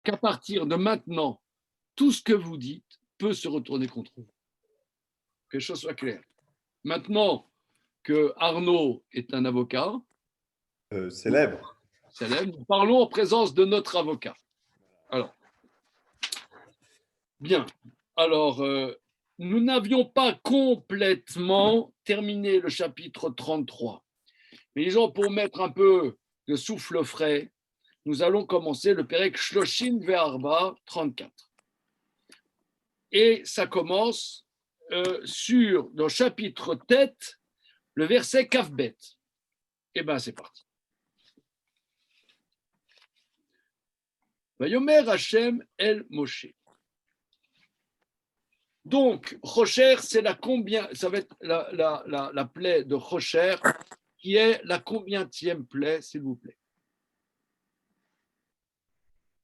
qu'à partir de maintenant, tout ce que vous dites peut se retourner contre vous. Que les choses soient claires. Maintenant que Arnaud est un avocat célèbre, nous parlons en présence de notre avocat. Alors, bien. Alors, nous n'avions pas complètement terminé le chapitre 33. Mais disons, pour mettre un peu de souffle frais, nous allons commencer le Perek Shloshim Ve'arba 34. Et ça commence dans le chapitre tête, le verset Kafbet. Eh bien, c'est parti. Vayomer Hashem El Moshe. Donc, Rocher, c'est ça va être la plaie de Rocher, qui est la combientième plaie, s'il vous plaît?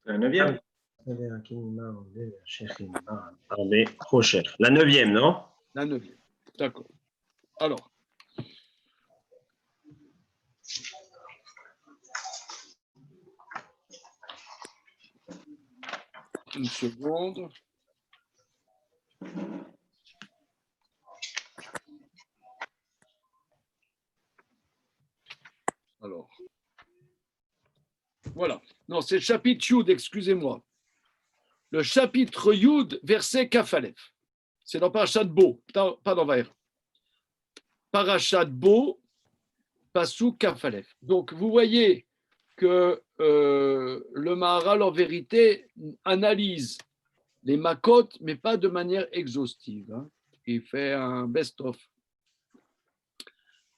La 9e. Rocher. La 9e, non? La 9e. D'accord. Alors. Une seconde. Alors. Voilà. Non, c'est le chapitre Yud, excusez-moi. Le chapitre Yud, verset Kafalef. C'est dans Parashat Bo, pas dans Vaïra. Parashat Bo, Pasuk Kafalef. Donc, vous voyez que le Maharal, en vérité, analyse les makot, mais pas de manière exhaustive. Hein. Il fait un best-of.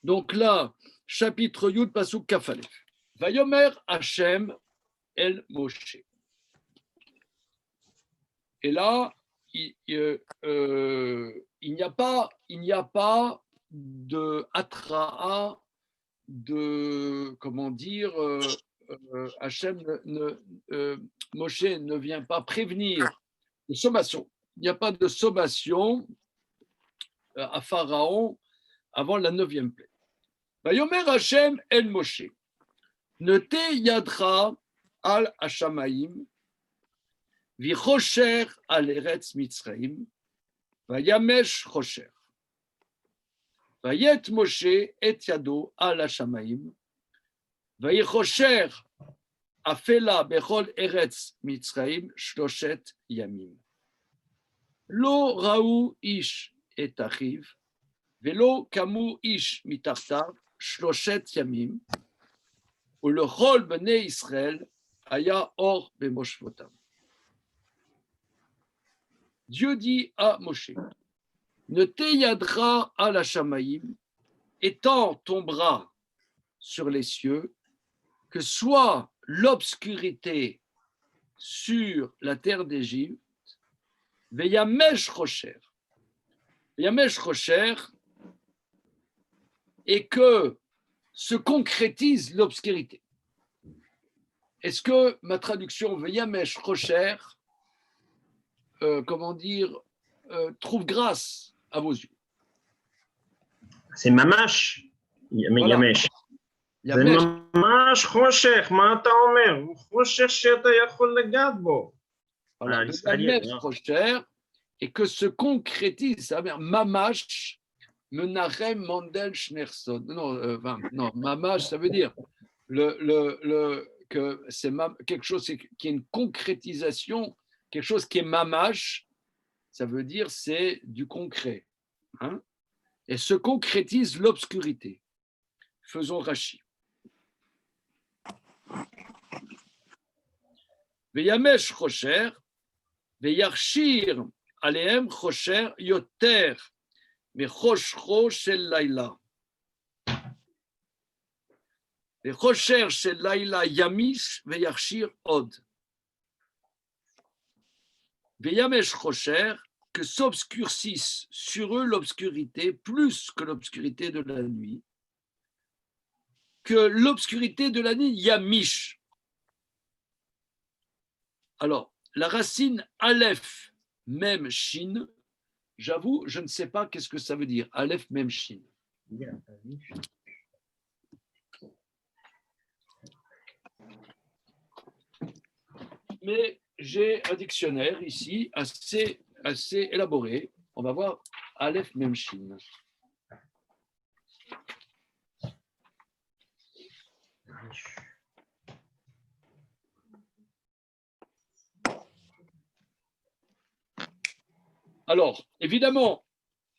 Donc là, chapitre Yud, Pasuk Kafalef. Vayomer Hashem El Moshe. Et là, il n'y a pas de atraa, de comment dire, Hachem Moshe ne vient pas prévenir de sommation. Il n'y a pas de sommation à Pharaon avant la 9e plaie. Vayomer Hashem El Moshe. Ne te yadra al Hashamaim. Vichosher al Eretz Mitzraim, Vayamesh Chosher. Vayet Moshe et Yado al Hashamaim, Vayichosher afela bechol Eretz Mitzraim shloshet yamim. Lo raou ish et achiv, velo kamu ish mitartav shloshet yamim, ou le chol bnei Israël aya or bemoshvotam. Dieu dit à Moshe, ne t'eyadra à la Shamaïm, étends ton bras sur les cieux, que soit l'obscurité sur la terre d'Égypte, Veyamesh Rocher. Veyamesh Rocher, et que se concrétise l'obscurité. Est-ce que ma traduction Veyamesh Rocher trouve grâce à vos yeux? C'est Mamash. Yamesh. זה ממש חושך, מה אתה אומר? הוא חושך שאתה יכול לגעת בו. Et que se concrétise, ça veut dire Mamash, Menachem Mendel Schneerson. Non, Mamash, ça veut dire que c'est quelque chose qui est une concrétisation, quelque chose qui est Mamash, ça veut dire c'est du concret. Hein? Et se concrétise l'obscurité. Faisons Rashi. Veyamesh Chosher, Veyarshir Alehem Chosher Yoter, Mechoshcho Shel Laila. Vechosher Shel Laila Yamish, Veyarshir Od. Veyamesh Chosher, que s'obscurcisse sur eux l'obscurité, plus que l'obscurité de la nuit, que l'obscurité de la nuit, Yamish. Alors, la racine Aleph, même Shin, j'avoue, je ne sais pas qu'est-ce que ça veut dire, Aleph, même Shin. Mais j'ai un dictionnaire ici assez élaboré. On va voir Aleph Memshin. Alors, évidemment,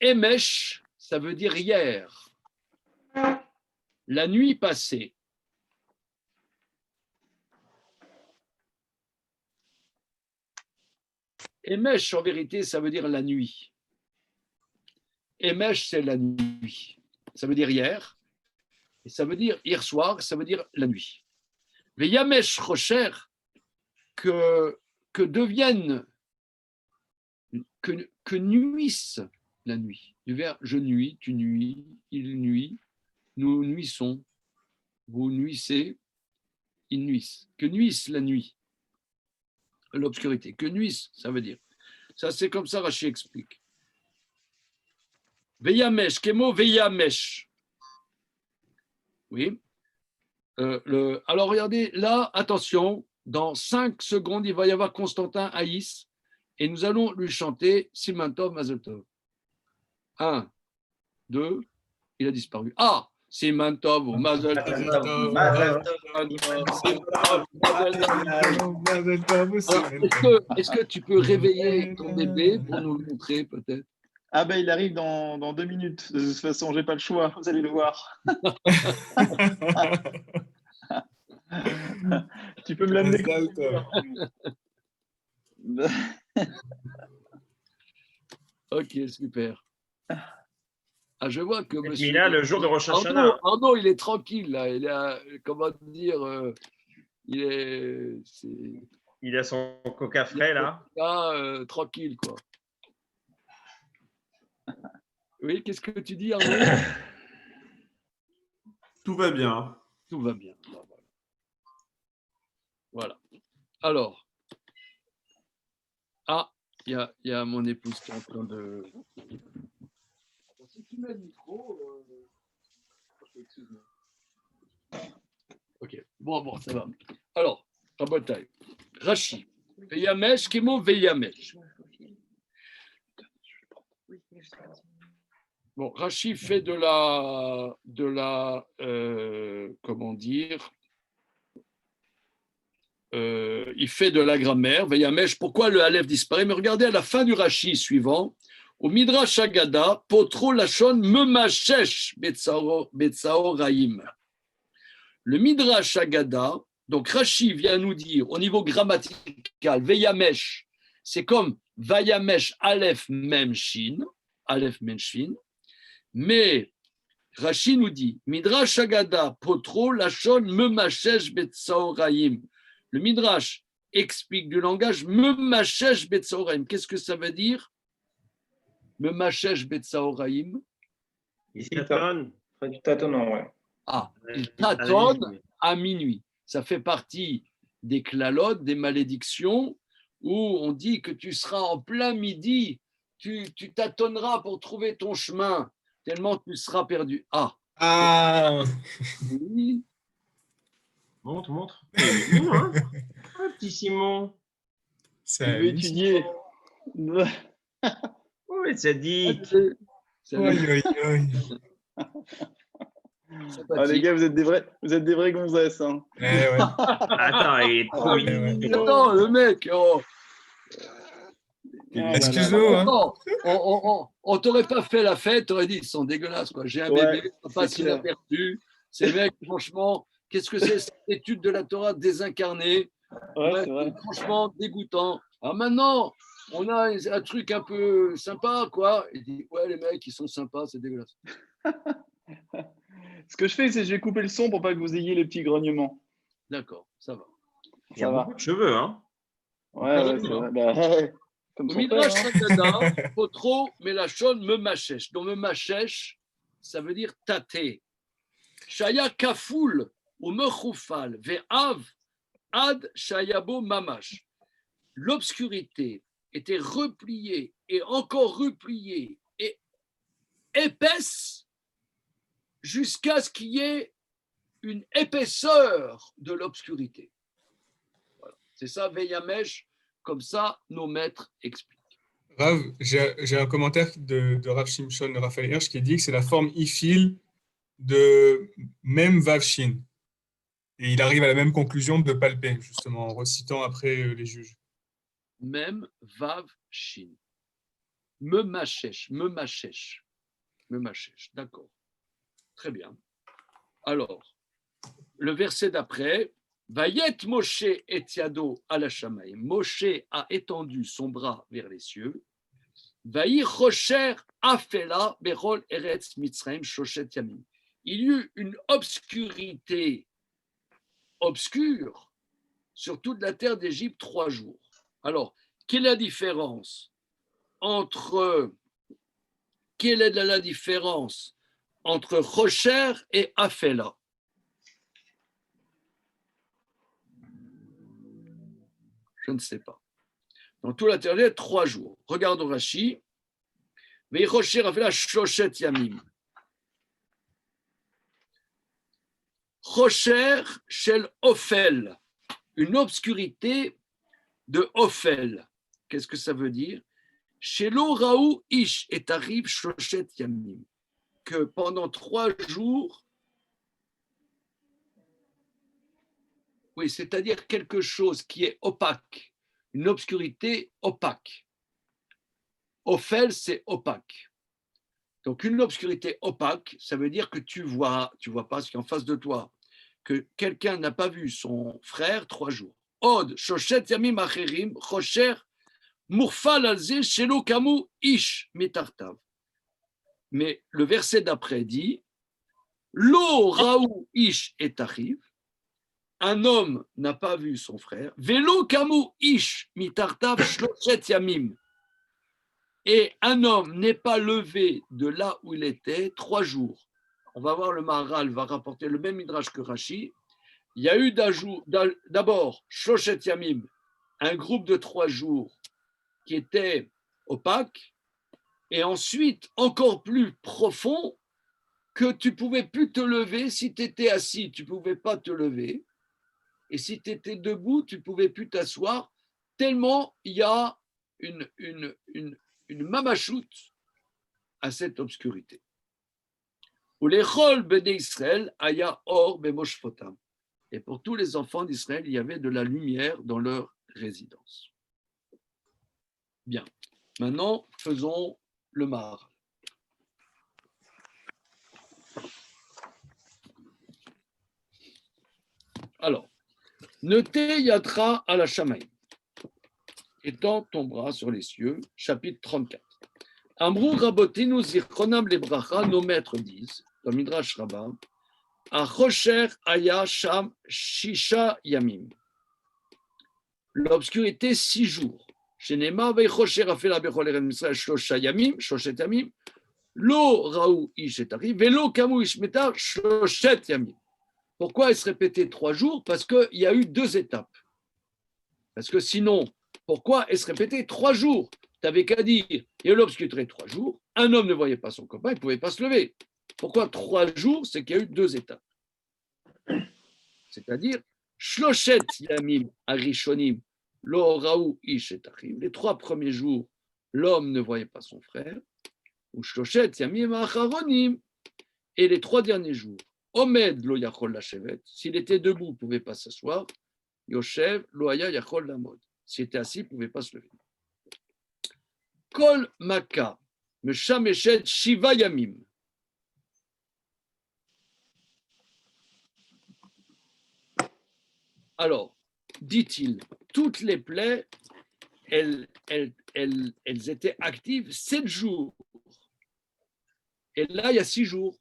Emesh, ça veut dire hier. La nuit passée. Emesh, en vérité, ça veut dire la nuit. Emesh, c'est la nuit. Ça veut dire hier. Et ça veut dire hier soir, ça veut dire la nuit. Mais Yamesh Rocher, que devienne, que nuisse la nuit. Du verbe je nuis, tu nuis, il nuit, nous nuissons, vous nuissez, ils nuissent. Que nuisse la nuit, l'obscurité. Que nuisse, ça veut dire. Ça, c'est comme ça, Rachi explique. Veyamesh, Kemo Veyamesh. Oui. Alors, regardez, là, attention, dans 5 secondes, il va y avoir Constantin Haïs et nous allons lui chanter Siman Tov Mazel Tov. 1, 2, il a disparu. Ah, Siman Tov ou Mazel Tov. Est-ce que tu peux réveiller ton bébé pour nous le montrer peut-être? Ah ben il arrive dans 2 minutes. De toute façon, j'ai pas le choix. Vous allez le voir. Tu peux me l'amener. Ok, super. Ah, je vois que monsieur. Mila, le jour de Rosh Hashanah. Arnaud, il est tranquille là. Il a, comment dire, il a son coca frais là. Tranquille quoi. Oui, qu'est-ce que tu dis, Arnaud? Tout va bien. Tout va bien. Voilà. Alors. Ah, il y a mon épouse qui est en train de. Si tu mets le micro. Ok, bon, ça va. Alors, Rabotai, Rashi, Veyamesh, Kemo Veyamesh. Bon, Rashi fait de la comment dire, il fait de la grammaire, Veyamesh, pourquoi le Aleph disparaît? Mais regardez à la fin du Rashi suivant, au Midrash Agada, Potro Lachon Memashesh Betsao Raïm. Le Midrash Agada, donc Rashi vient nous dire au niveau grammatical, Veyamesh, c'est comme Vayamesh Aleph Mem Shin, mais Rashi nous dit Midrash Agada Potro Lachon Memashesh Betsao Raïm. Le Midrash explique du langage Memashesh Betsao Raïm. Qu'est-ce que ça veut dire? Memashesh Betsao Raïm. Il tâtonne. Du tâtonnant, ouais. Ah, il tâtonne à minuit. Ça fait partie des klalotes, des malédictions, où on dit que tu seras en plein midi, tu tâtonneras pour trouver ton chemin, tellement tu seras perdu. Ah oui. Montre. Hein ah, petit Simon. Il veut étudier. Oui, ça dit. Ah, les gars, vous êtes des vrais gonzesses. Hein. Ouais. Attends, il est trop mignon. Attends, le mec. Excuse-nous. Hein. On t'aurait pas fait la fête, t'aurais dit ils sont dégueulasses quoi. J'ai un bébé, pas si inaperçu. Ces mecs, franchement, qu'est-ce que c'est cette étude de la Torah désincarnée? Ouais, c'est vrai. Franchement dégoûtant. Alors maintenant, on a un truc un peu sympa quoi. Il dit ouais les mecs ils sont sympas, c'est dégueulasse. Ce que je fais, c'est que je vais couper le son pour pas que vous ayez les petits grognements. D'accord, ça va. Il y a beaucoup de cheveux, hein. Ouais, c'est vrai. Bah, comme Au son Midrash père, hein. Sagada, Potro, Melachon, Memachèche. Donc Memachèche, ça veut dire tâter. Shaya Kafoul, ou Mechoufal, Ve'av, Ad Shayabo Mamash. L'obscurité était repliée et encore repliée et épaisse jusqu'à ce qu'il y ait une épaisseur de l'obscurité. Voilà. C'est ça, Veyamesh, comme ça nos maîtres expliquent. Rav, j'ai un commentaire de Rav Shimshon Raphaël Hirsch qui dit que c'est la forme ifil de même Vav Shin. Et il arrive à la même conclusion de palper, justement, en recitant après les juges. Même Vav Shin. Me machesh, d'accord. Très bien. Alors, le verset d'après, Vayet Moshe et Yado à la Shamaïm. Moshe a étendu son bras vers les cieux. Vayi Rocher Afela Berol Eretz Mitzrayim Shoshet Yamim. Il y eut une obscure sur toute la terre d'Égypte 3 jours. Alors, quelle est la différence entre Rocher et Afela? Je ne sais pas. Dans toute la terre, 3 jours. Regarde au Rashi. Mais Rocher Afela Shoshet Yamim. Rocher shel Ophel. Une obscurité de Ophel. Qu'est-ce que ça veut dire? Shelo Raou Ish et arrive Shoshet Yamim. Que pendant 3 jours, oui, c'est-à-dire quelque chose qui est opaque, une obscurité opaque. Ophel, c'est opaque. Donc une obscurité opaque, ça veut dire que tu vois pas ce qui est en face de toi, que quelqu'un n'a pas vu son frère 3 jours. Od, Shoshet Yamim Acherim, Rocher, Murfal Alze, Shelo Kamu Ish Metartav. Mais le verset d'après dit Lo Raou Ish et Arrive. Un homme n'a pas vu son frère. Velo Kamu Ish Mitartav Shloshet Yamim. Et un homme n'est pas levé de là où il était 3 jours. On va voir, le Maharal va rapporter le même midrash que Rashi. Il y a eu d'abord Shloshet Yamim, un groupe de 3 jours qui était opaque. Et ensuite, encore plus profond, que tu ne pouvais plus te lever. Si tu étais assis, tu ne pouvais pas te lever. Et si tu étais debout, tu ne pouvais plus t'asseoir, tellement il y a une mamachoute à cette obscurité. Et pour tous les enfants d'Israël, il y avait de la lumière dans leur résidence. Bien. Maintenant, faisons le Maharal. Alors, Nete Yatra à la Shamaï. Étends ton bras sur les cieux, chapitre 34. Amrou Rabotinu Zirkonam Lebracha, nos maîtres disent, dans Midrash Rabbah, A Rocher Aya Sham Shisha Yamim. L'obscurité 6 jours. Shenema Veichocher Afela Bechol Eren Misraël Shlosha Yamim, Shloshet Yamim, Lo Raou Ish et Ari, Velo Kamu Ish Metar Shloshet Yamim. Pourquoi est-ce répété 3 jours? Parce qu'il y a eu 2 étapes. Parce que sinon, pourquoi est-ce répété 3 jours? Tu n'avais qu'à dire, il y a eu l'obscurité 3 jours, un homme ne voyait pas son copain, il ne pouvait pas se lever. Pourquoi 3 jours? C'est qu'il y a eu 2 étapes. C'est-à-dire, Shloshet Yamim Arishonim, Lo Raou Ish et Achim. Les 3 premiers jours, l'homme ne voyait pas son frère. Ou Shloshet Yamim Acharonim. Et les 3 derniers jours, Omed Lo Yachol Lashevet. S'il était debout, il ne pouvait pas s'asseoir. Yoshev Lo Haya Yachol Lamod. S'il était assis, il ne pouvait pas se lever. Kol Maka, Meshameshet Shiva Yamim. Alors, dit-il, toutes les plaies, elles étaient actives 7 jours. Et là, il y a 6 jours.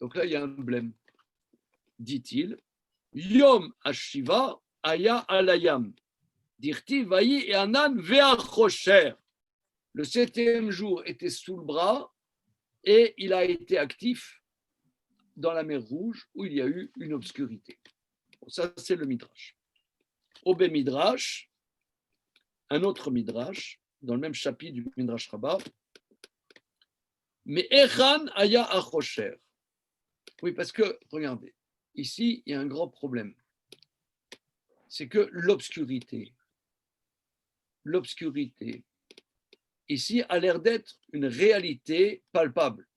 Donc là, il y a un blême. Dit-il, Yom Hashiva Aya Alayam. Dirti Vayi et Anan Ve'achocher. Le 7e jour était sous le bras et il a été actif dans la mer Rouge où il y a eu une obscurité. Bon, ça, c'est le Midrash. Au Midrash, un autre Midrash, dans le même chapitre du Midrash Rabbah, mais Echan Aya Achocher. Oui, parce que, regardez, ici, il y a un grand problème. C'est que l'obscurité, l'obscurité, ici, a l'air d'être une réalité palpable.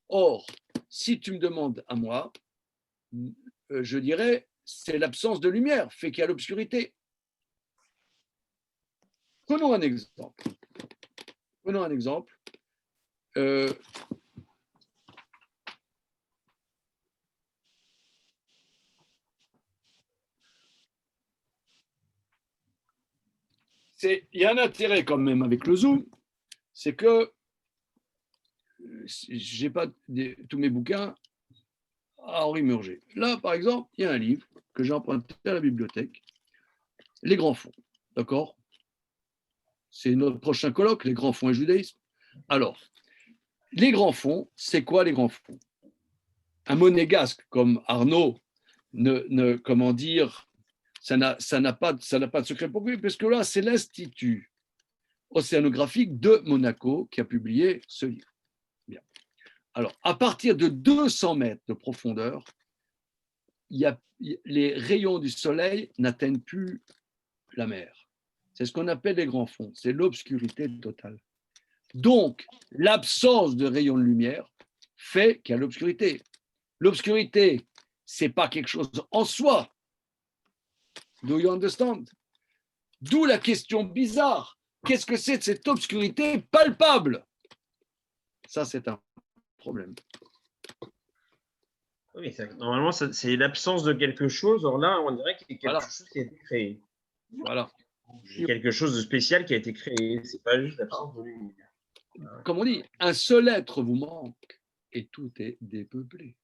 Or, si tu me demandes à moi, je dirais, c'est l'absence de lumière fait qu'il y a l'obscurité. Prenons un exemple. Prenons un exemple. Il y a un intérêt quand même avec le Zoom, c'est que je n'ai pas tous mes bouquins à Henri Murger. Là, par exemple, il y a un livre que j'ai emprunté à la bibliothèque, Les grands fonds. D'accord? C'est notre prochain colloque, les grands fonds et judaïsme. Alors, les grands fonds, c'est quoi les grands fonds? Un monégasque comme Arnaud, comment dire, ça n'a pas de secret pour lui, parce que là, c'est l'Institut océanographique de Monaco qui a publié ce livre. Bien. Alors, à partir de 200 mètres de profondeur, les rayons du soleil n'atteignent plus la mer. C'est ce qu'on appelle les grands fonds, c'est l'obscurité totale. Donc, l'absence de rayons de lumière fait qu'il y a l'obscurité. L'obscurité, ce n'est pas quelque chose en soi. Do you understand? D'où la question bizarre. Qu'est-ce que c'est de cette obscurité palpable? Ça, c'est un problème. Oui, normalement, c'est l'absence de quelque chose. Or là, on dirait qu'il y a quelque chose qui a été créé. Voilà. Quelque chose de spécial qui a été créé. Ce n'est pas juste l'absence de lumière. Comme on dit, un seul être vous manque et tout est dépeuplé.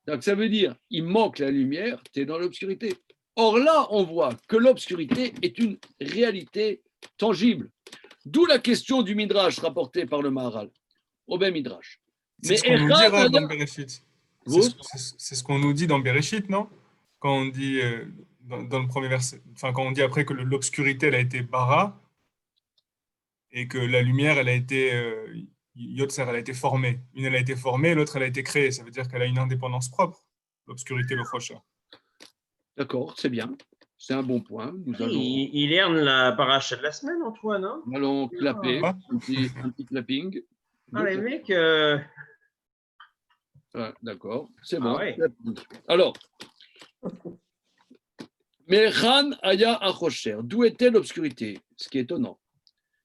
Donc ça veut dire, il manque la lumière, tu es dans l'obscurité. Or là, on voit que l'obscurité est une réalité tangible. D'où la question du Midrash rapporté par le Maharal. Au Ben Midrash. C'est ce qu'on nous dit dans Bereshit. C'est ce qu'on nous dit dans Bereshit, non? Quand on dit dans le premier verset, enfin quand on dit après que l'obscurité elle a été bara et que la lumière elle a été Yotzer, elle a été formée. Une elle a été formée, l'autre elle a été créée. Ça veut dire qu'elle a une indépendance propre. L'obscurité, le Rocha. D'accord, c'est bien. C'est un bon point. Il est en la paracha de la semaine, Antoine, hein? Nous allons clapper, un petit clapping. Ah, les mecs... Ah, d'accord, c'est bon. Ouais. Alors, mais Ran Aya Achocher, d'où était l'obscurité? Ce qui est étonnant.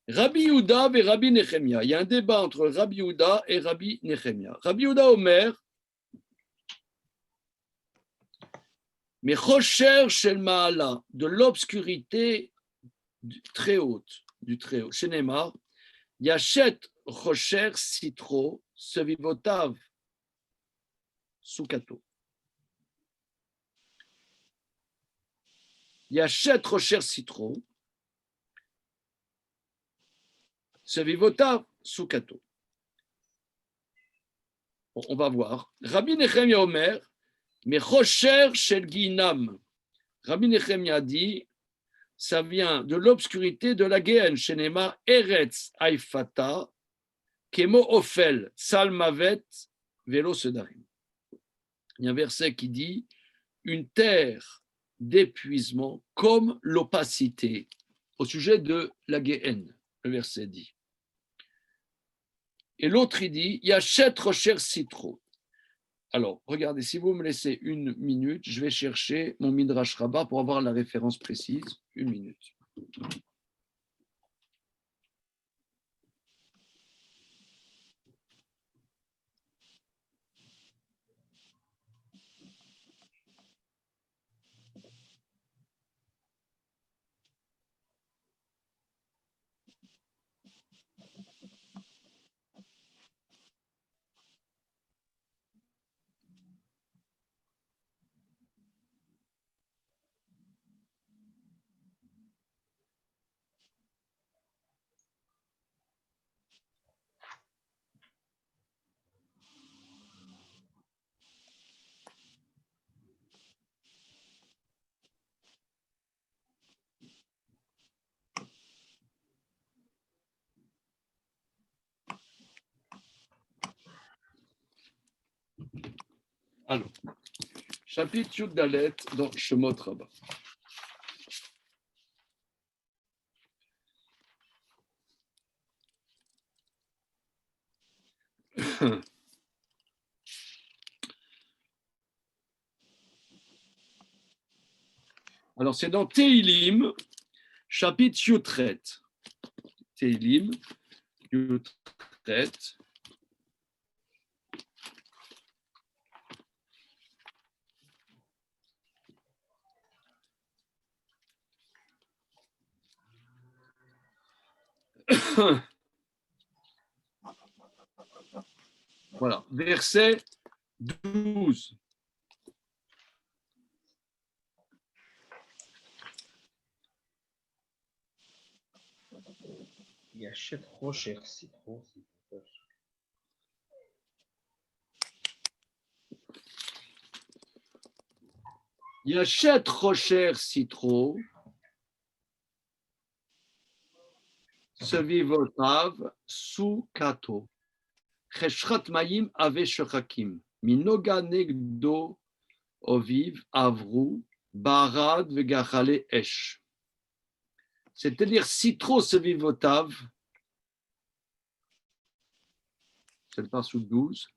Rabbi Yehuda et Rabbi Nechemia. Il y a un débat entre Rabbi Yehuda et Rabbi Nechemia. Rabbi Yehuda Omer, mais Chocher Shel Maala, de l'obscurité très haute, du très haut. Chez Neymar, Yachet Chocher Citro, Sevivotav Sukato. Yachet Chocher Citro, Sevivotav Sukato. Bon, on va voir. Rabbi Nechemia Omer, mais Chocher Shel Ginam. Rabbi Nechemia dit, ça vient de l'obscurité de la Géhenne, Shenema Eretz Haifata, Kemo Ophel, Salmavet, Velo Sedarim. Il y a un verset qui dit, une terre d'épuisement comme l'opacité, au sujet de la Géhenne, le verset dit. Et l'autre, il dit, Yachet Rocher Citro. Alors, regardez, si vous me laissez une minute, je vais chercher mon Midrash Rabbah pour avoir la référence précise. Une minute. Alors, chapitre Yud Dalet dans Shemot Rabbah. Alors, c'est dans Teilim, chapitre Yutret. Teilim, Yutret. Voilà, verset 12. Il achète Rocher Citron. Yachet Rocher Citro, Sevivotav Sukato, Cheshrat Mayim Ave Sherakim, Minoga Negdo Oviv Avru, Barad Vegachale Esh. C'est-à-dire Citro Sevivotav, c'est le passage 12.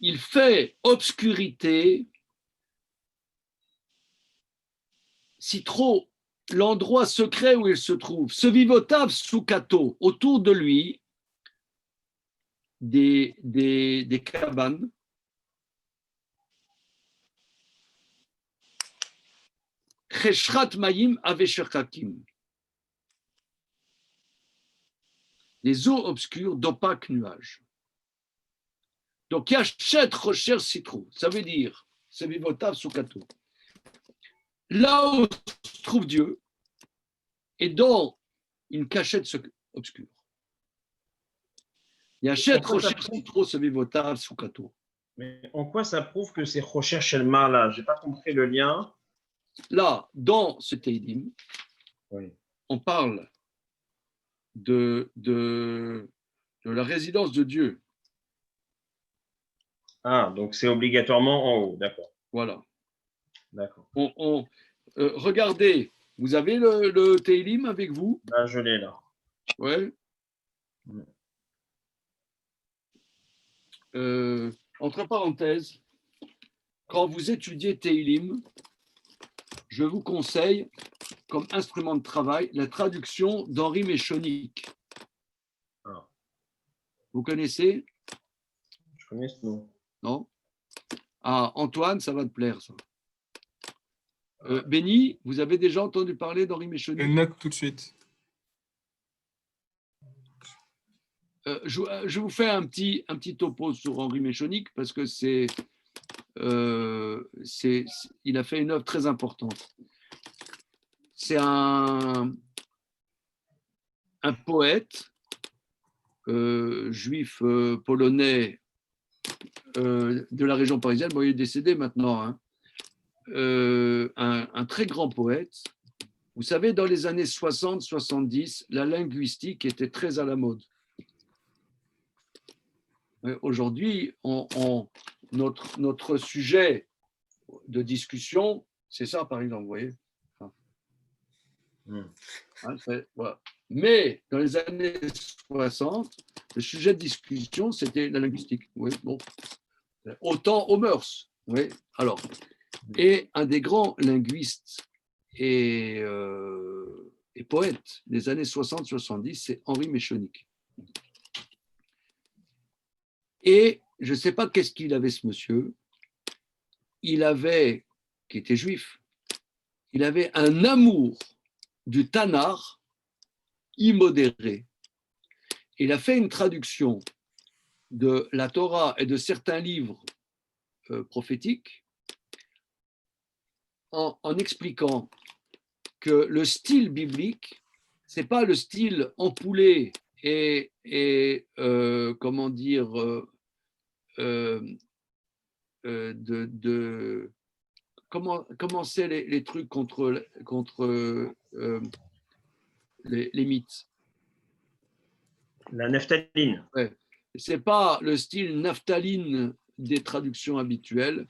Il fait obscurité, Citro, l'endroit secret où il se trouve, ce vivotav Sukato, autour de lui, des cabanes, Cheshrat Mayim Aveshakakim, les eaux obscures d'opaques nuages. Donc, Yachet Rocher Citro, ça veut dire, ce vivotav Sukato. Là où se trouve Dieu, et dans une cachette obscure. Yachet Rocher Citro, ce vivotav Sukato. Mais en quoi ça prouve que c'est Rocher Shelma là? J'ai pas compris le lien. Là, dans ce Teilim, Oui. on parle de la résidence de Dieu. Ah, donc c'est obligatoirement en haut, d'accord. Voilà. D'accord. Regardez, vous avez le Teilim avec vous? Là, je l'ai là. Ouais. Entre parenthèses, quand vous étudiez Teilim, je vous conseille, comme instrument de travail, la traduction d'Henri Méchonic. Ah. Vous connaissez? Je connais ce nom. Non? Ah, Antoine, ça va te plaire, ça. Béni, vous avez déjà entendu parler d'Henri Méchonic? Je note tout de suite. Je vous fais un petit topo sur Henri Méchonic parce que il a fait une œuvre très importante. C'est un poète juif polonais de la région parisienne. Bon, il est décédé maintenant. Hein. Un très grand poète. Vous savez, dans les années 60-70, la linguistique était très à la mode. Aujourd'hui, notre sujet de discussion, c'est ça, par exemple, vous voyez. Voilà. Mais dans les années 60, le sujet de discussion, c'était la linguistique. Oui, bon. Autant aux mœurs. Oui. Alors, et un des grands linguistes et poète des années 60-70, c'est Henri Méchonic. Et je ne sais pas qu'est-ce qu'il avait, ce monsieur. Qui était juif, il avait un amour du Tanar immodéré. Il a fait une traduction de la Torah et de certains livres prophétiques en expliquant que le style biblique, ce n'est pas le style empoulé et comment dire, comment c'est les trucs contre les mythes. La naphtaline. Ouais. Ce n'est pas le style naphtaline des traductions habituelles.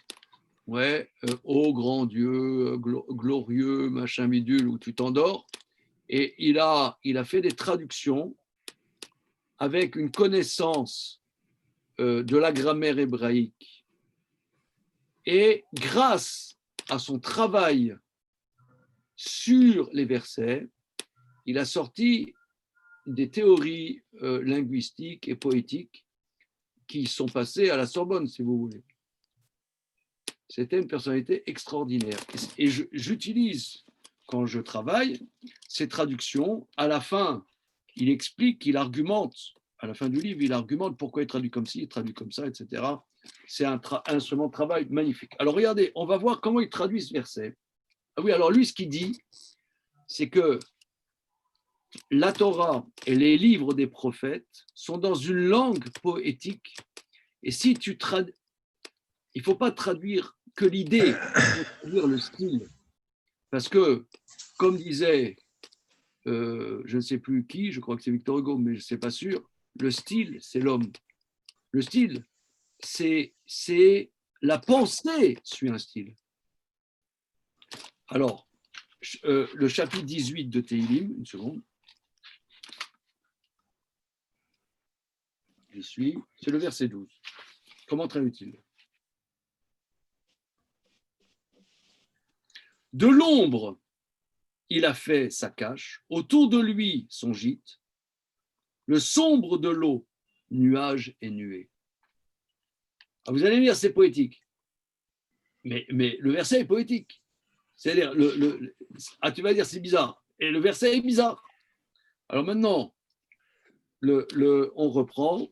Ouais, ô grand Dieu, glorieux, machin bidule, où tu t'endors. Et il a fait des traductions avec une connaissance de la grammaire hébraïque et grâce à son travail sur les versets, il a sorti des théories linguistiques et poétiques qui sont passées à la Sorbonne, si vous voulez. C'était une personnalité extraordinaire. Et j'utilise, quand je travaille, ces traductions. À la fin, il explique, il argumente. À la fin du livre, il argumente pourquoi il traduit comme ci, il traduit comme ça, etc. C'est un instrument de travail magnifique. Alors regardez, on va voir comment il traduit ce verset. Ah oui, alors lui, ce qu'il dit, c'est que la Torah et les livres des prophètes sont dans une langue poétique. Et si tu traduis, il ne faut pas traduire que l'idée, il faut traduire le style. Parce que, comme disait, je ne sais plus qui, je crois que c'est Victor Hugo, mais je ne suis pas sûr, le style, c'est l'homme. Le style, c'est la pensée suit un style. Alors, le chapitre 18 de Tehillim, une seconde. J'y suis, c'est le verset 12. Comment traduit-il ? De l'ombre, il a fait sa cache, autour de lui son gîte, le sombre de l'eau, nuage et nuée. Alors vous allez me dire, c'est poétique. Mais le verset est poétique. C'est-à-dire, tu vas dire, c'est bizarre. Et le verset est bizarre. Alors maintenant, on reprend.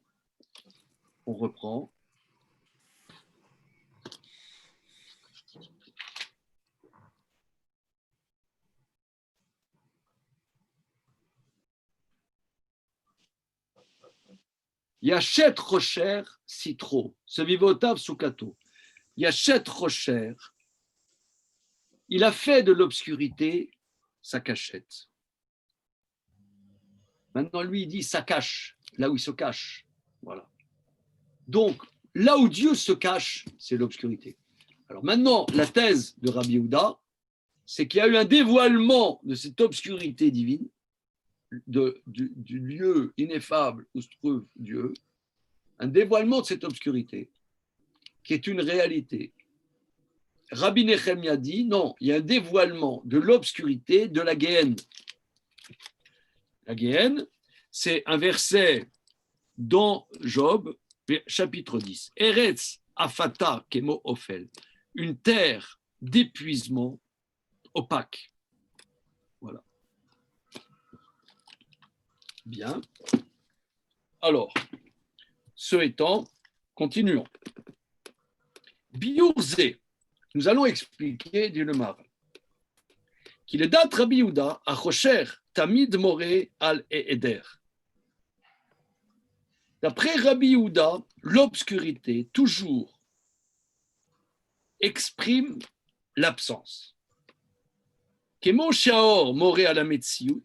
Yachet Rocher Citro, ce vivotav Soukato. Yachet Rocher, il a fait de l'obscurité sa cachette. Maintenant, lui, il dit ça cache, là où il se cache. Voilà. Donc, là où Dieu se cache, c'est l'obscurité. Alors maintenant, la thèse de Rabbi Yehuda, c'est qu'il y a eu un dévoilement de cette obscurité divine, du lieu ineffable où se trouve Dieu, un dévoilement de cette obscurité, qui est une réalité. Rabbi Nechemia dit, non, il y a un dévoilement de l'obscurité de la Géhenne. La Géhenne, c'est un verset dans Job, chapitre 10. Eretz afata kemo ofel, une terre d'épuisement opaque. Voilà. Bien. Alors, ce étant, continuons. Biourzé, nous allons expliquer du Lemar qu'il est dat Rabbi Yehuda à Rocher Tamid Moré al Eder. D'après Rabbi Yehuda, l'obscurité toujours exprime l'absence. Kemo Shaor Moré al Metsiout,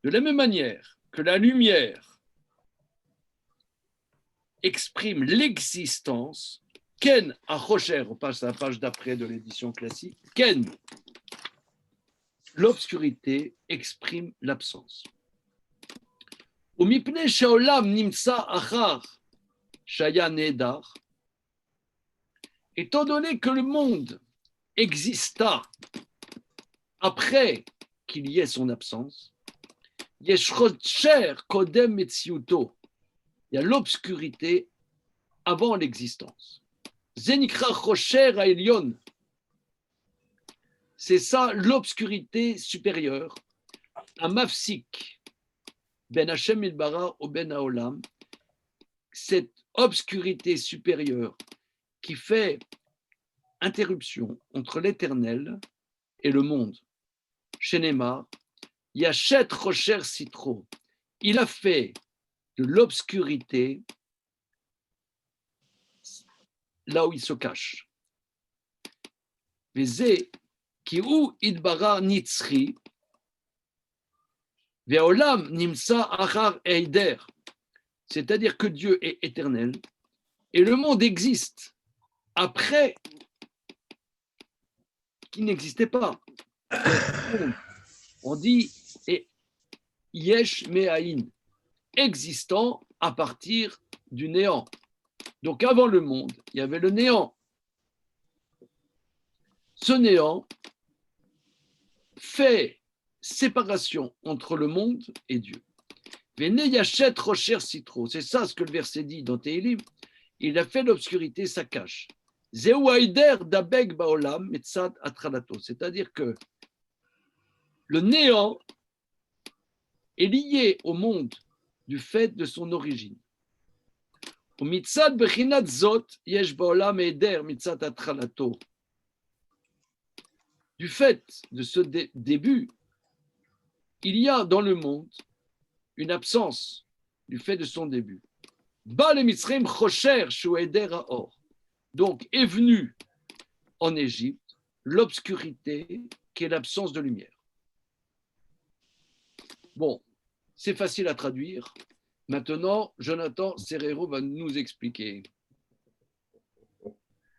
de la même manière que la lumière exprime l'existence, Ken à Rocher, on passe à la page d'après de l'édition classique, Ken, l'obscurité exprime l'absence. Umipne shaolam nimsa achar shaya nedar, étant donné que le monde exista après qu'il y ait son absence, yesh rocher kodem metziuto, il y a l'obscurité avant l'existence. Zenikra rocher haelion, c'est ça l'obscurité supérieure, un mafsik, ben Hashem ilbara ou ben haolam, cette obscurité supérieure qui fait interruption entre l'éternel et le monde. Shenema, Yachet Rocher Citro, il a fait de l'obscurité là où il se cache. Vezé ki ou idbara nitzri, ve'olam nimsa achar eider, c'est-à-dire que Dieu est éternel et le monde existe après qu'il n'existait pas. On dit yesh me'aïn, existant à partir du néant. Donc avant le monde, il y avait le néant. Ce néant fait séparation entre le monde et Dieu. Veneyachet rocher citro, c'est ça ce que le verset dit dans Téhilim. Il a fait l'obscurité sa cache. Zeuaider dabeg baolam metzad atralato, c'est-à-dire que le néant est lié au monde du fait de son origine. Mitzad bechinat zot yesh baolam eder mitzad atralato. Du fait de ce début, il y a dans le monde une absence du fait de son début. Ba le Mitzrayim chocher shueder haor. Donc est venue en Égypte l'obscurité qui est l'absence de lumière. Bon, c'est facile à traduire. Maintenant, Jonathan Serrero va nous expliquer.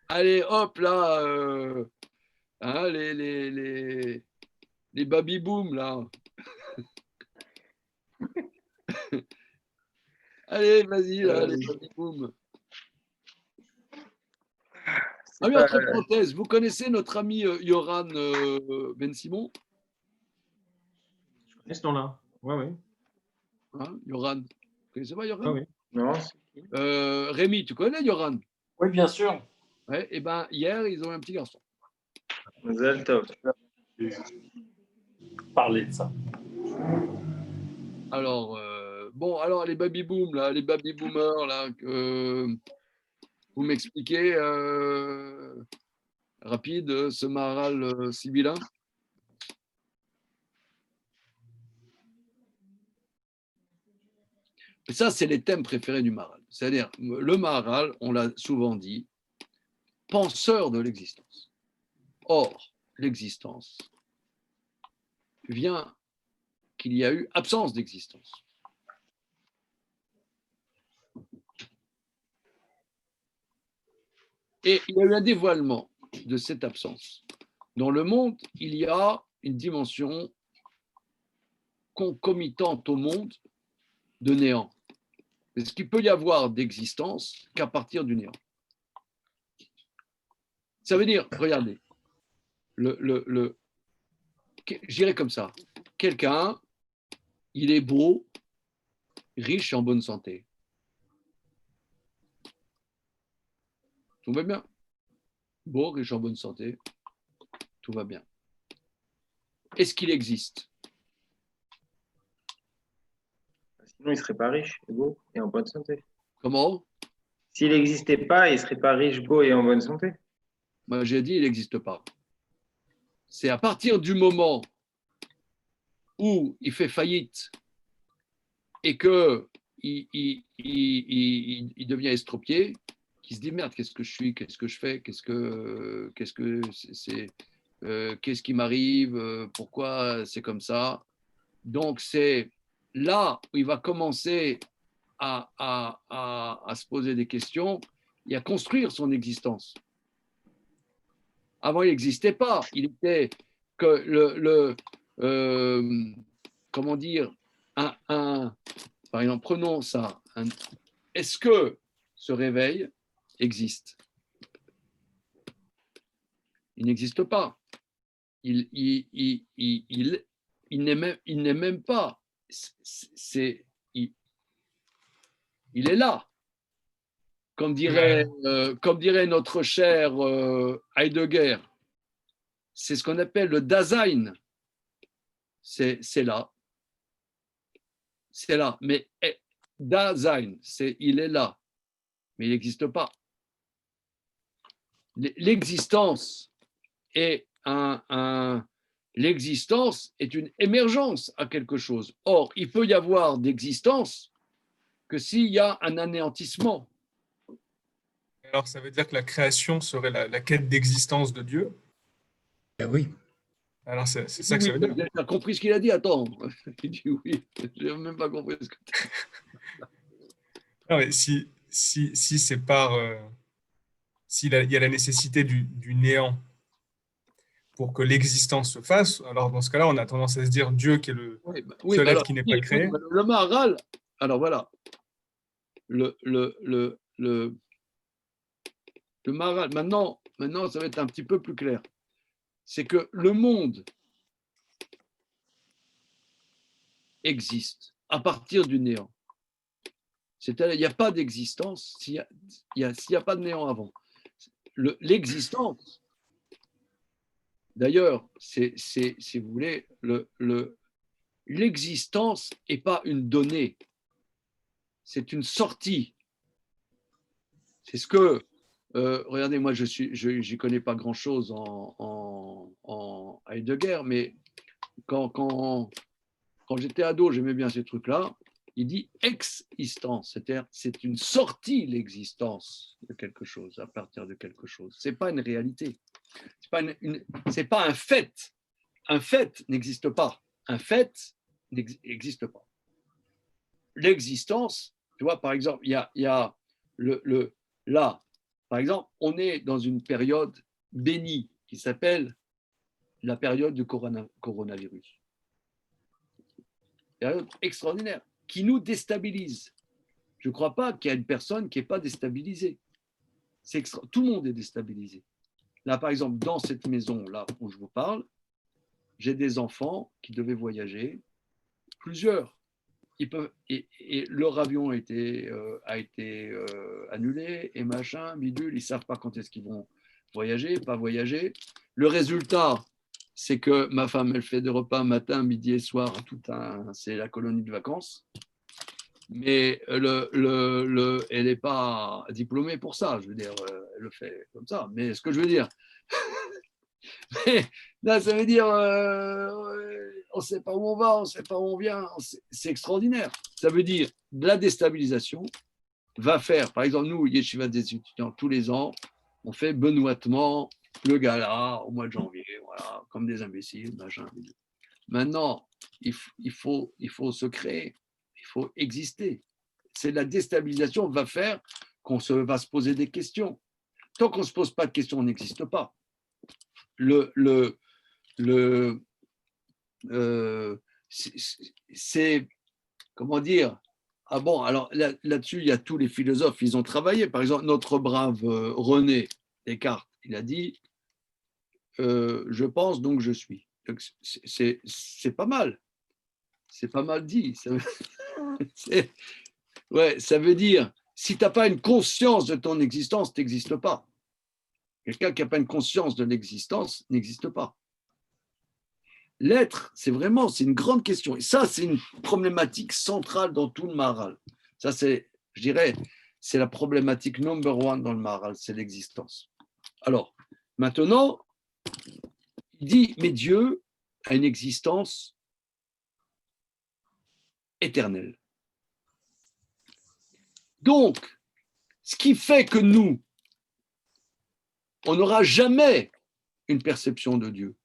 Allez, hop, là, hein, les baby-boom, là. Allez, vas-y, là, les baby-boom. Ah oui, entre parenthèses, vous connaissez notre ami Yoran Ben Simon? Je connais ce nom-là. Oui, oui. Hein, Yoran. Vous connaissez pas Yoran? Oui, oui. Non. Rémi, tu connais Yoran? Oui, bien sûr. Ouais, et ben hier, ils ont un petit garçon. Mazel tov. Parler de ça. Alors, bon, alors les baby-boom, là, les baby-boomers, là, vous m'expliquez rapide ce Maharal sibyllin? Et ça, c'est les thèmes préférés du Maharal. C'est-à-dire, le Maharal, on l'a souvent dit, penseur de l'existence. Or, l'existence vient qu'il y a eu absence d'existence. Et il y a eu un dévoilement de cette absence. Dans le monde, il y a une dimension concomitante au monde de néant. Est-ce qu'il peut y avoir d'existence qu'à partir du néant? Ça veut dire, regardez, j'irai comme ça. Quelqu'un, il est beau, riche et en bonne santé. Tout va bien. Beau, riche en bonne santé. Tout va bien. Est-ce qu'il existe? Sinon, il ne serait pas riche, beau et en bonne santé. Comment? S'il n'existait pas, il ne serait pas riche, beau et en bonne santé. Moi, j'ai dit, il n'existe pas. C'est à partir du moment où il fait faillite et qu'il devient estropié, qu'il se dit merde, qu'est-ce que je suis, qu'est-ce que je fais, qu'est-ce qui m'arrive, pourquoi c'est comme ça. Donc c'est là où il va commencer à se poser des questions et à construire son existence. Avant, il n'existait pas. Il était que comment dire, par exemple, prenons ça. Est-ce que ce réveil existe? Il n'existe pas. Il n'est même pas. Il est là. Comme dirait notre cher Heidegger, c'est ce qu'on appelle le Dasein. C'est là. C'est là. Mais Dasein, il est là. Mais il n'existe pas. L'existence est l'existence est une émergence à quelque chose. Or, il peut y avoir d'existence que s'il y a un anéantissement. Alors, ça veut dire que la création serait la quête d'existence de Dieu? Ben oui. Alors, c'est ça que ça veut dire. Tu as compris ce qu'il a dit? Attends. Il dit oui. Je n'ai même pas compris ce que tu as dit. Non, mais si c'est s'il y a la nécessité du néant pour que l'existence se fasse, alors dans ce cas-là, on a tendance à se dire Dieu qui est le seul être qui n'est pas créé. Le Maharal Alors voilà, le Maharal, maintenant, ça va être un petit peu plus clair. C'est que le monde existe à partir du néant. C'est-à-dire, il n'y a pas d'existence s'il n'y a pas de néant avant. L'existence, d'ailleurs, c'est, si vous voulez, l'existence n'est pas une donnée, c'est une sortie. C'est ce que, regardez, moi, je n'y connais pas grand-chose en Heidegger, mais quand j'étais ado, j'aimais bien ces trucs-là. Il dit existence, c'est-à-dire c'est une sortie, l'existence de quelque chose, à partir de quelque chose. Ce n'est pas une réalité. C'est pas un fait. Un fait n'existe pas. Un fait n'existe pas. L'existence, tu vois, par exemple, il y a là, par exemple, on est dans une période bénie qui s'appelle la période du coronavirus. Période extraordinaire qui nous déstabilise. Je ne crois pas qu'il y a une personne qui n'est pas déstabilisée. Tout le monde est déstabilisé. Là, par exemple, dans cette maison-là où je vous parle, j'ai des enfants qui devaient voyager, plusieurs. Et leur avion a été annulé, et machin, bidule, ils ne savent pas quand est-ce qu'ils vont voyager, pas voyager. Le résultat, c'est que ma femme, elle fait des repas matin, midi et soir, c'est la colonie de vacances. Mais elle n'est pas diplômée pour ça, je veux dire, elle le fait comme ça. Mais ce que je veux dire, là, ça veut dire, on ne sait pas où on va, on ne sait pas où on vient, c'est extraordinaire. Ça veut dire, de la déstabilisation va faire, par exemple, nous, Yeshiva des étudiants, tous les ans, on fait benoîtement le gala au mois de janvier, voilà, comme des imbéciles, machin. Maintenant, il faut se créer, il faut exister. C'est la déstabilisation va faire qu'on va se poser des questions. Tant qu'on ne se pose pas de questions, on n'existe pas. C'est comment dire, ah bon, alors là-dessus, il y a tous les philosophes, ils ont travaillé. Par exemple, notre brave René Descartes, il a dit je pense donc je suis. Donc, c'est pas mal. C'est pas mal dit. Ça veut dire, si tu n'as pas une conscience de ton existence, tu n'existes pas. Quelqu'un qui n'a pas une conscience de l'existence n'existe pas. L'être, c'est une grande question. Et ça, c'est une problématique centrale dans tout le Maharal. Ça, je dirais, c'est la problématique number one dans le Maharal, c'est l'existence. Alors, maintenant, il dit, mais Dieu a une existence éternelle. Donc, ce qui fait que nous, on n'aura jamais une perception de Dieu,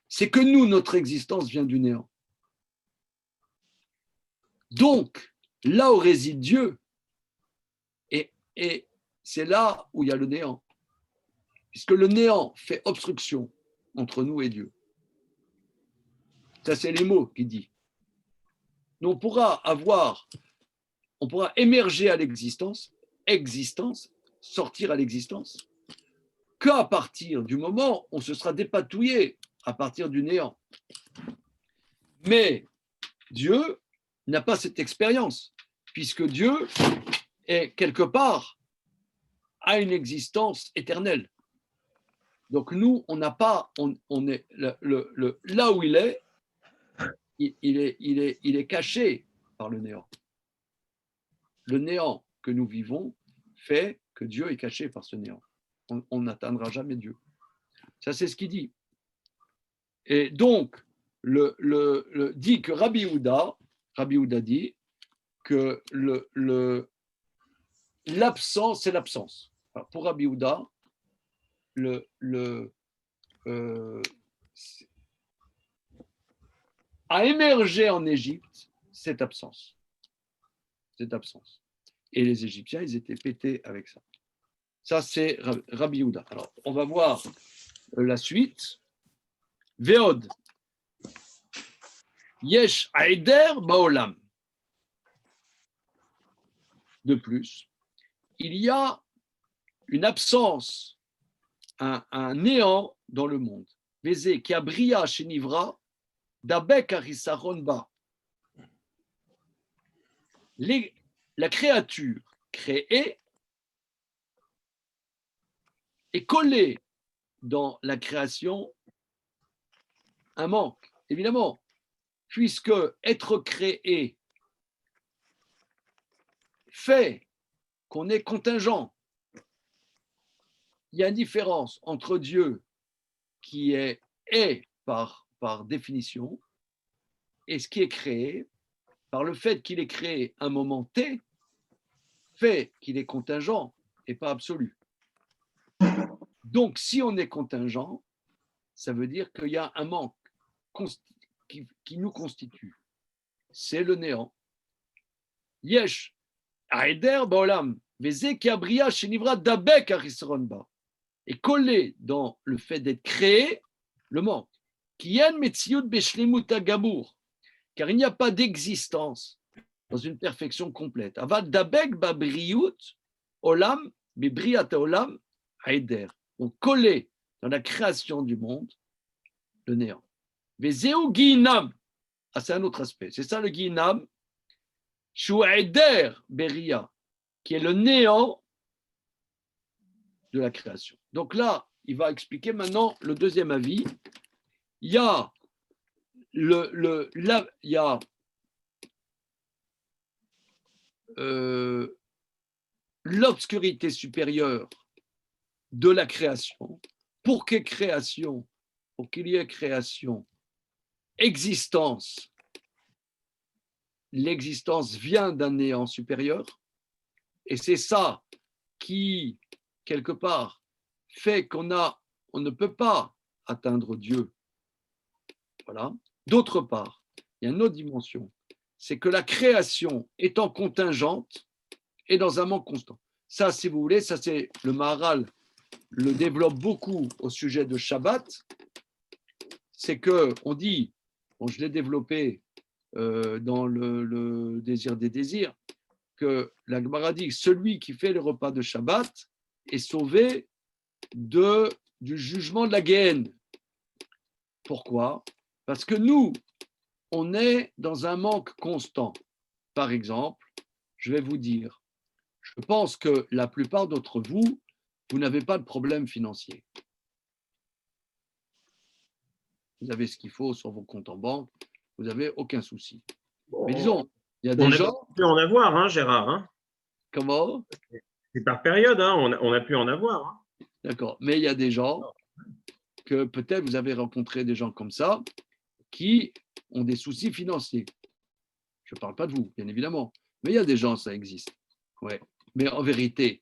c'est que nous, notre existence vient du néant. Donc, là où réside Dieu, et c'est là où il y a le néant, puisque le néant fait obstruction entre nous et Dieu. Ça, c'est les mots qu'il dit. Nous, on pourra émerger à l'existence, sortir à l'existence, qu'à partir du moment où on se sera dépatouillé à partir du néant. Mais Dieu n'a pas cette expérience, puisque Dieu est quelque part à une existence éternelle. Donc nous, on n'a pas, on est là où il est caché par le néant. Le néant que nous vivons fait que Dieu est caché par ce néant. On n'atteindra jamais Dieu. Ça, c'est ce qu'il dit. Et donc, dit que Rabbi Houda dit que l'absence, c'est l'absence. Alors, pour Rabbi Houda, a émergé en Égypte cette absence. Et les Égyptiens, ils étaient pétés avec ça. Ça, c'est Rabbi Houda. Alors, on va voir la suite. Veod. Yesh Aider Baolam. de plus, il y a une absence, un néant dans le monde. Vézé, qui a bria chez Nivra, d'Abek Arisaron Ba. La créature créée est collée dans la création un manque, évidemment, puisque être créé fait qu'on est contingent. Il y a une différence entre Dieu qui est par définition et ce qui est créé par le fait qu'il est créé un moment T fait qu'il est contingent et pas absolu. Donc, si on est contingent, ça veut dire qu'il y a un manque qui nous constitue. C'est le néant. Yesh, Aeder Baolam, Vezeki Abria Shenivra Dabek Arisron Ba. Et collé dans le fait d'être créé, le manque. Kien Metziut Beshlemut Gabour. Car il n'y a pas d'existence dans une perfection complète. Avad Dabek Babriut Olam, Bibriat Olam, Aeder. Donc, collé dans la création du monde, le néant. Vezeu Ginam. Ah, c'est un autre aspect. C'est ça le Ginam. Shu Aeder Beria, qui est le néant de la création. Donc là, il va expliquer maintenant le deuxième avis. Il y a l'obscurité supérieure de la création. Pour qu'il y ait création, existence, l'existence vient d'un néant supérieur, et c'est ça qui, quelque part, fait qu'on ne peut pas atteindre Dieu. Voilà. D'autre part, il y a une autre dimension, c'est que la création étant contingente est dans un manque constant. Ça, si vous voulez, ça c'est le Maharal le développe beaucoup au sujet de Shabbat, c'est que on dit, bon, je l'ai développé dans le désir des désirs, que la Gemara dit celui qui fait le repas de Shabbat est sauvé du jugement de la Géhenne. Pourquoi ? Parce que nous, on est dans un manque constant. Par exemple, je vais vous dire, je pense que la plupart d'entre vous, vous n'avez pas de problème financier. Vous avez ce qu'il faut sur vos comptes en banque, vous n'avez aucun souci. Mais disons, il y a des gens… On a pu en avoir, hein, Gérard. Hein. Comment ? C'est par période, hein, on a pu en avoir. Hein. D'accord, mais il y a des gens que peut-être vous avez rencontré des gens comme ça qui ont des soucis financiers. Je ne parle pas de vous, bien évidemment, mais il y a des gens, ça existe. Ouais. Mais en vérité,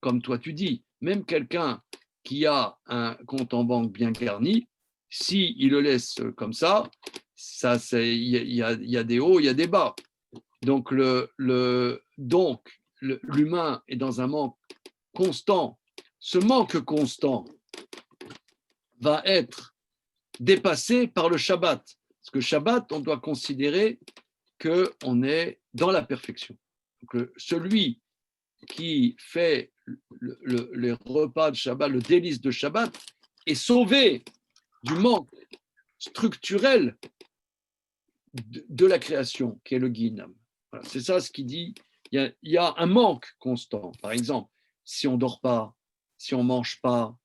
comme toi tu dis, même quelqu'un qui a un compte en banque bien garni, s'il le laisse comme ça, il y a des hauts, il y a des bas. Donc, l'humain est dans un manque constant. Ce manque constant va être dépassé par le Shabbat. Parce que Shabbat, on doit considérer qu'on est dans la perfection. Donc, celui qui fait les repas de Shabbat, le délice de Shabbat, est sauvé du manque structurel de la création, qui est le Guinam. Voilà, c'est ça ce qu'il dit. Il y a un manque constant. Par exemple, si on ne dort pas, si on ne mange pas,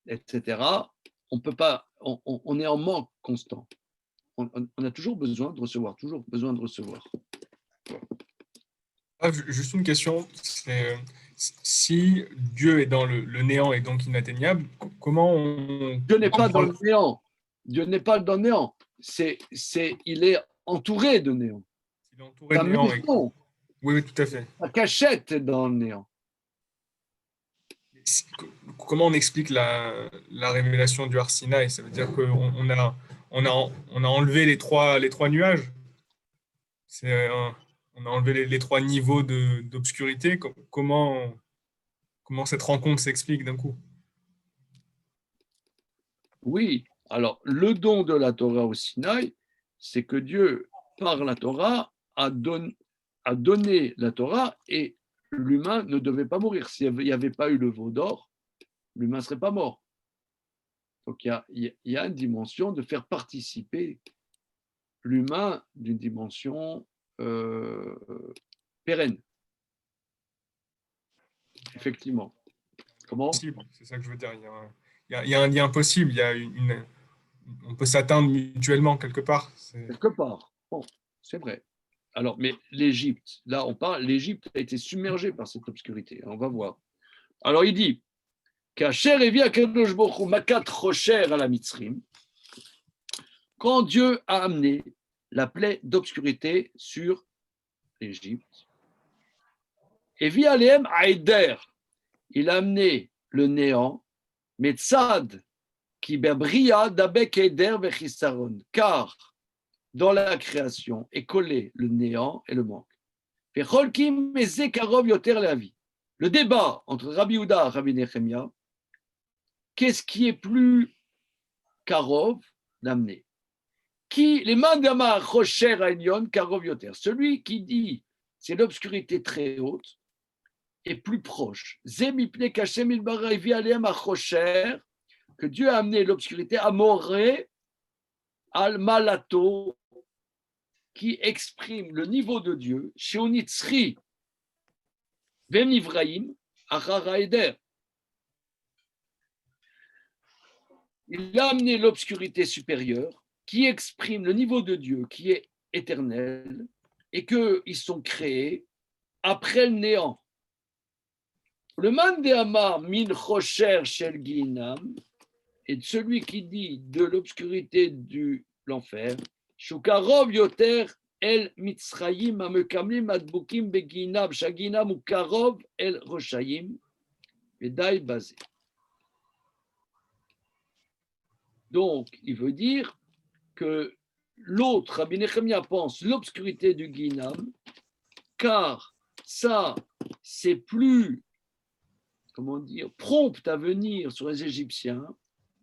etc., on peut pas, on est en manque constant. On a toujours besoin de recevoir, Ah, juste une question, c'est si Dieu est dans le néant et donc inatteignable, comment on… Dieu n'est pas dans le néant. Dieu n'est pas dans le néant. Il est entouré de néant. Il est entouré de néant. Maison, oui, tout à fait. la cachette est dans le néant. Comment on explique la révélation du Har Sinaï ? Ça veut dire qu'on a enlevé les trois nuages. On a enlevé les trois niveaux d'obscurité. Comment cette rencontre s'explique d'un coup ? Oui, alors le don de la Torah au Sinaï, c'est que Dieu, par la Torah, a donné la Torah et l'humain ne devait pas mourir. S'il n'y avait pas eu le veau d'or, l'humain ne serait pas mort. Donc il y a une dimension de faire participer l'humain d'une dimension pérenne. Effectivement. Comment ? C'est ça que je veux dire. Il y a un lien possible. On peut s'atteindre mutuellement quelque part. Quelque part. Bon, c'est vrai. Alors, mais l'Égypte, là on parle, l'Égypte a été submergée par cette obscurité. On va voir. Alors il dit Kacher evi akadosh baruch hu makat rocher à la Mitzrim. Quand Dieu a amené la plaie d'obscurité sur l'Égypte, evi alehem aider, il a amené le néant, mais tzad qui bebria dabek eider vechisaron, car dans la création est collé le néant et le manque. Le débat entre Rabbi Yehuda et Rabbi Nechemia, qu'est-ce qui est plus karov d'amener? Qui les mandama rocher aignon karov yoter. Celui qui dit c'est l'obscurité très haute est plus proche. Zemipne kashem ilbara ivi alem rocher, que Dieu a amené l'obscurité à Moré al malato, qui exprime le niveau de Dieu, Sheonitzri Venivraim Acharaeder. Il a amené l'obscurité supérieure qui exprime le niveau de Dieu qui est éternel et qu'ils sont créés après le néant. Le man de Amar min chocher shel ginam est celui qui dit de l'obscurité de l'enfer. Shukarov yoter el mitzrayim amekamlim adbukim beginam shaginam ou karov el roshayim vedai basé. Donc, il veut dire que l'autre, Rabbi Nechemia, pense l'obscurité du Guinam, car ça, c'est plus, comment dire, prompt à venir sur les Égyptiens,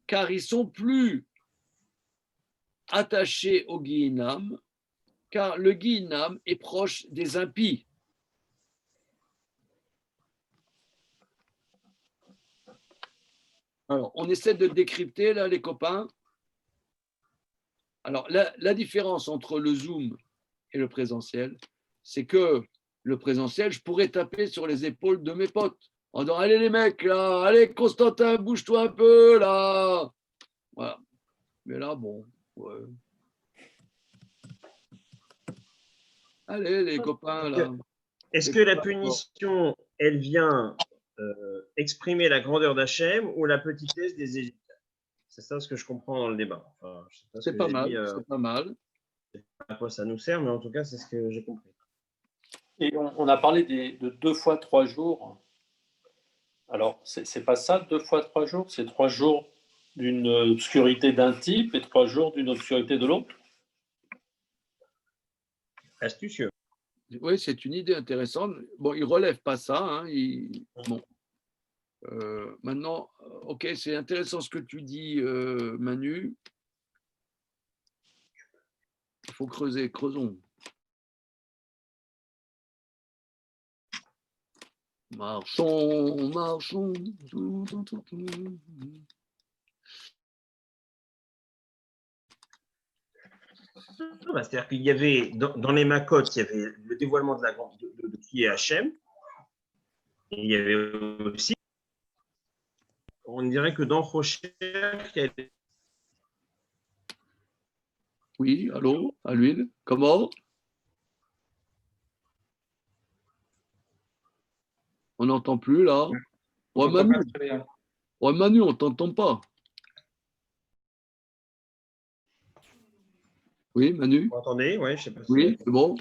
car ils sont plus attachés au Guinam, car le Guinam est proche des impies. Alors, on essaie de décrypter, là, les copains. Alors, la différence entre le Zoom et le présentiel, c'est que le présentiel, je pourrais taper sur les épaules de mes potes en disant « Allez les mecs, là, allez Constantin, bouge-toi un peu, là !» Voilà. Mais là, bon, ouais. Allez les copains, là. Est-ce que la punition, elle vient exprimer la grandeur d'Hachem ou la petitesse des Égyptiens? C'est ça ce que je comprends dans le débat. Enfin, c'est pas mal, c'est pas mal. Je ne sais pas à quoi ça nous sert, mais en tout cas, c'est ce que j'ai compris. Et on a parlé de 2 fois 3 jours. Alors, c'est pas ça, 2 fois 3 jours, c'est 3 jours d'une obscurité d'un type et 3 jours d'une obscurité de l'autre. Astucieux. Oui, c'est une idée intéressante. Bon, il ne relève pas ça. Hein, bon. Maintenant, ok, c'est intéressant ce que tu dis, Manu. Il faut creuser, creusons. Marchons, marchons. C'est-à-dire qu'il y avait, dans les Makot, il y avait le dévoilement de qui est Hachem. Et il y avait aussi, on dirait que dans Rocher, il y a... Oui, allô, à l'huile, comment? On n'entend plus là. Ouais, Manu, on ne t'entend pas. Oui, Manu? Vous m'entendez? Oui, je sais pas si oui, c'est bon.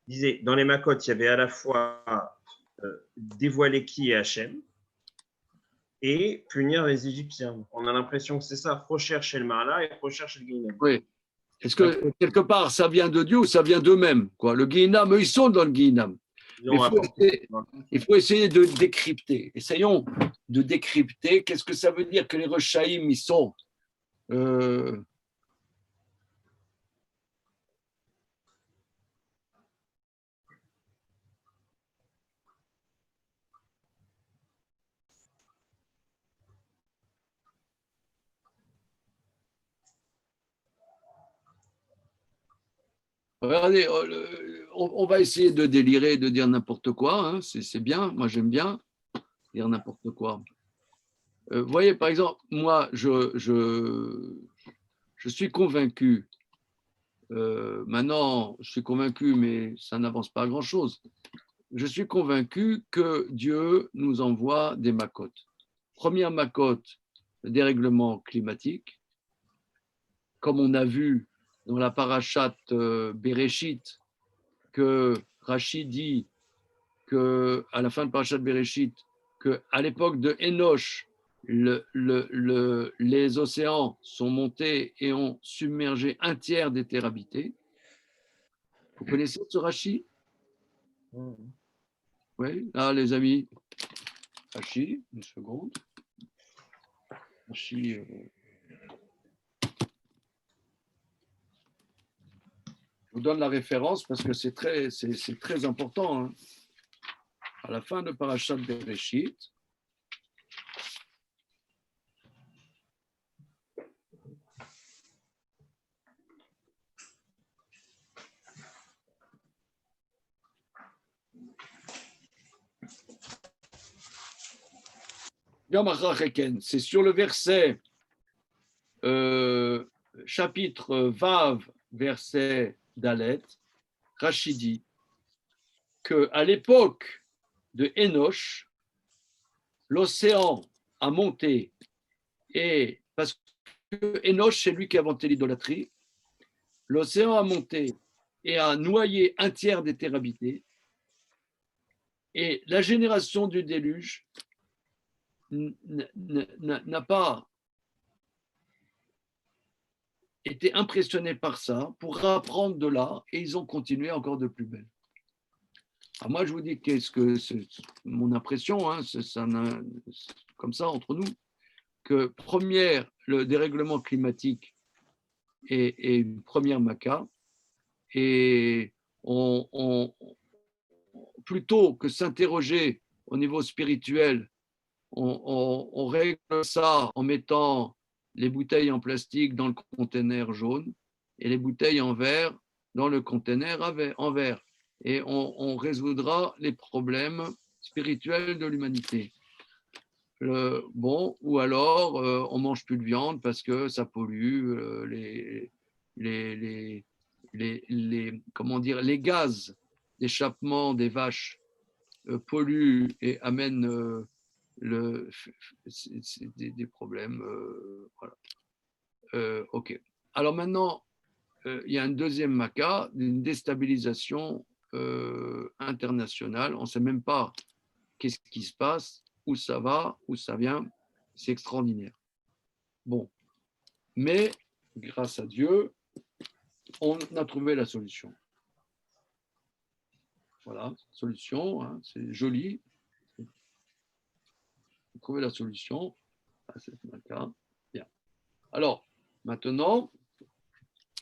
Je disais, dans les Makot, il y avait à la fois dévoiler qui est Hachem et punir les Égyptiens. On a l'impression que c'est ça, recherche le Ma'ala et recherche le Guinam. Oui. Est-ce que quelque part ça vient de Dieu ou ça vient d'eux-mêmes? Le Guinam, eux, ils sont dans le Guinam. Il faut essayer de décrypter. Essayons de décrypter. Qu'est-ce que ça veut dire que les Rechaïm, ils sont Regardez, on va essayer de délirer, de dire n'importe quoi. Hein, c'est bien, moi j'aime bien dire n'importe quoi. Vous voyez, par exemple, moi, je suis convaincu. Maintenant, je suis convaincu, mais ça n'avance pas à grand-chose. Je suis convaincu que Dieu nous envoie des makotes. Première makote, le dérèglement climatique. Comme on a vu dans la parachate Bereshit, que Rachid dit qu'à la fin de parachate Bereshit, qu'à l'époque de Enoch, les océans sont montés et ont submergé un tiers des terres habitées. Vous connaissez ce Rashi? Oui, là, les amis. Rashi, une seconde. Rashi. Je vous donne la référence parce que c'est très important. Hein. À la fin de Parashat Bereshit, c'est sur le verset chapitre Vav, verset Dalet, Rachid dit qu'à l'époque de Enoch, l'océan a monté, et parce que Enoch, c'est lui qui a inventé l'idolâtrie, l'océan a monté et a noyé un tiers des terres habitées, et la génération du déluge n'a pas été impressionnée par ça pour apprendre de là, et ils ont continué encore de plus belle. Alors moi, je vous dis qu'est-ce que c'est mon impression, hein, c'est comme ça entre nous, que première, le dérèglement climatique est une première maca, et plutôt que s'interroger au niveau spirituel, on règle ça en mettant les bouteilles en plastique dans le conteneur jaune et les bouteilles en verre dans le conteneur en verre. Et on résoudra les problèmes spirituels de l'humanité. Ou alors on mange plus de viande parce que ça pollue, les gaz d'échappement des vaches polluent et amènent des problèmes. Voilà. Ok. Alors maintenant, il y a un deuxième maca, une déstabilisation internationale. On ne sait même pas qu'est-ce qui se passe, où ça va, où ça vient. C'est extraordinaire. Bon. Mais, grâce à Dieu, on a trouvé la solution. Voilà, solution, hein, c'est joli. On a trouvé la solution à cette maca. Bien. Alors, maintenant,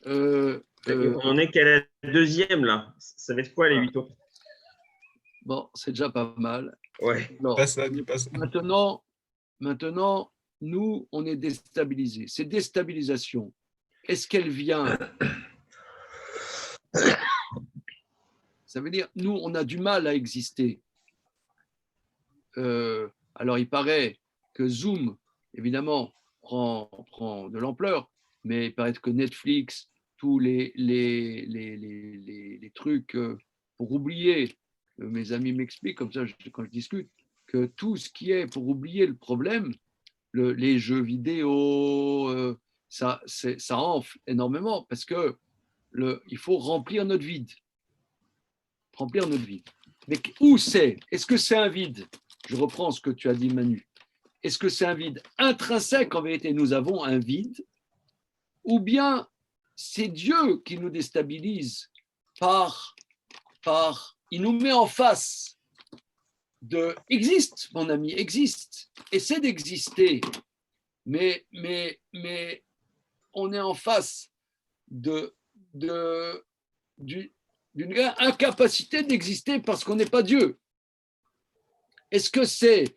on en est qu'à la deuxième, là. Ça va être quoi, les 8 autres? Bon, c'est déjà pas mal. Ouais. Alors, Pas ça. maintenant, nous, on est déstabilisés. Cette déstabilisation, est-ce qu'elle vient? Ça veut dire, nous, on a du mal à exister. Alors, il paraît que Zoom, évidemment, prend de l'ampleur, mais il paraît que Netflix, tous les trucs pour oublier, mes amis m'expliquent, comme ça, quand je discute, que tout ce qui est pour oublier le problème, les jeux vidéo, ça enfle énormément, parce que il faut remplir notre vide. Remplir notre vide. Mais où c'est? Est-ce que c'est un vide? Je reprends ce que tu as dit, Manu. Est-ce que c'est un vide intrinsèque? En vérité, nous avons un vide, ou bien c'est Dieu qui nous déstabilise il nous met en face de existe, mon ami, existe, essaie d'exister, mais on est en face d'une incapacité d'exister parce qu'on n'est pas Dieu. Est-ce que c'est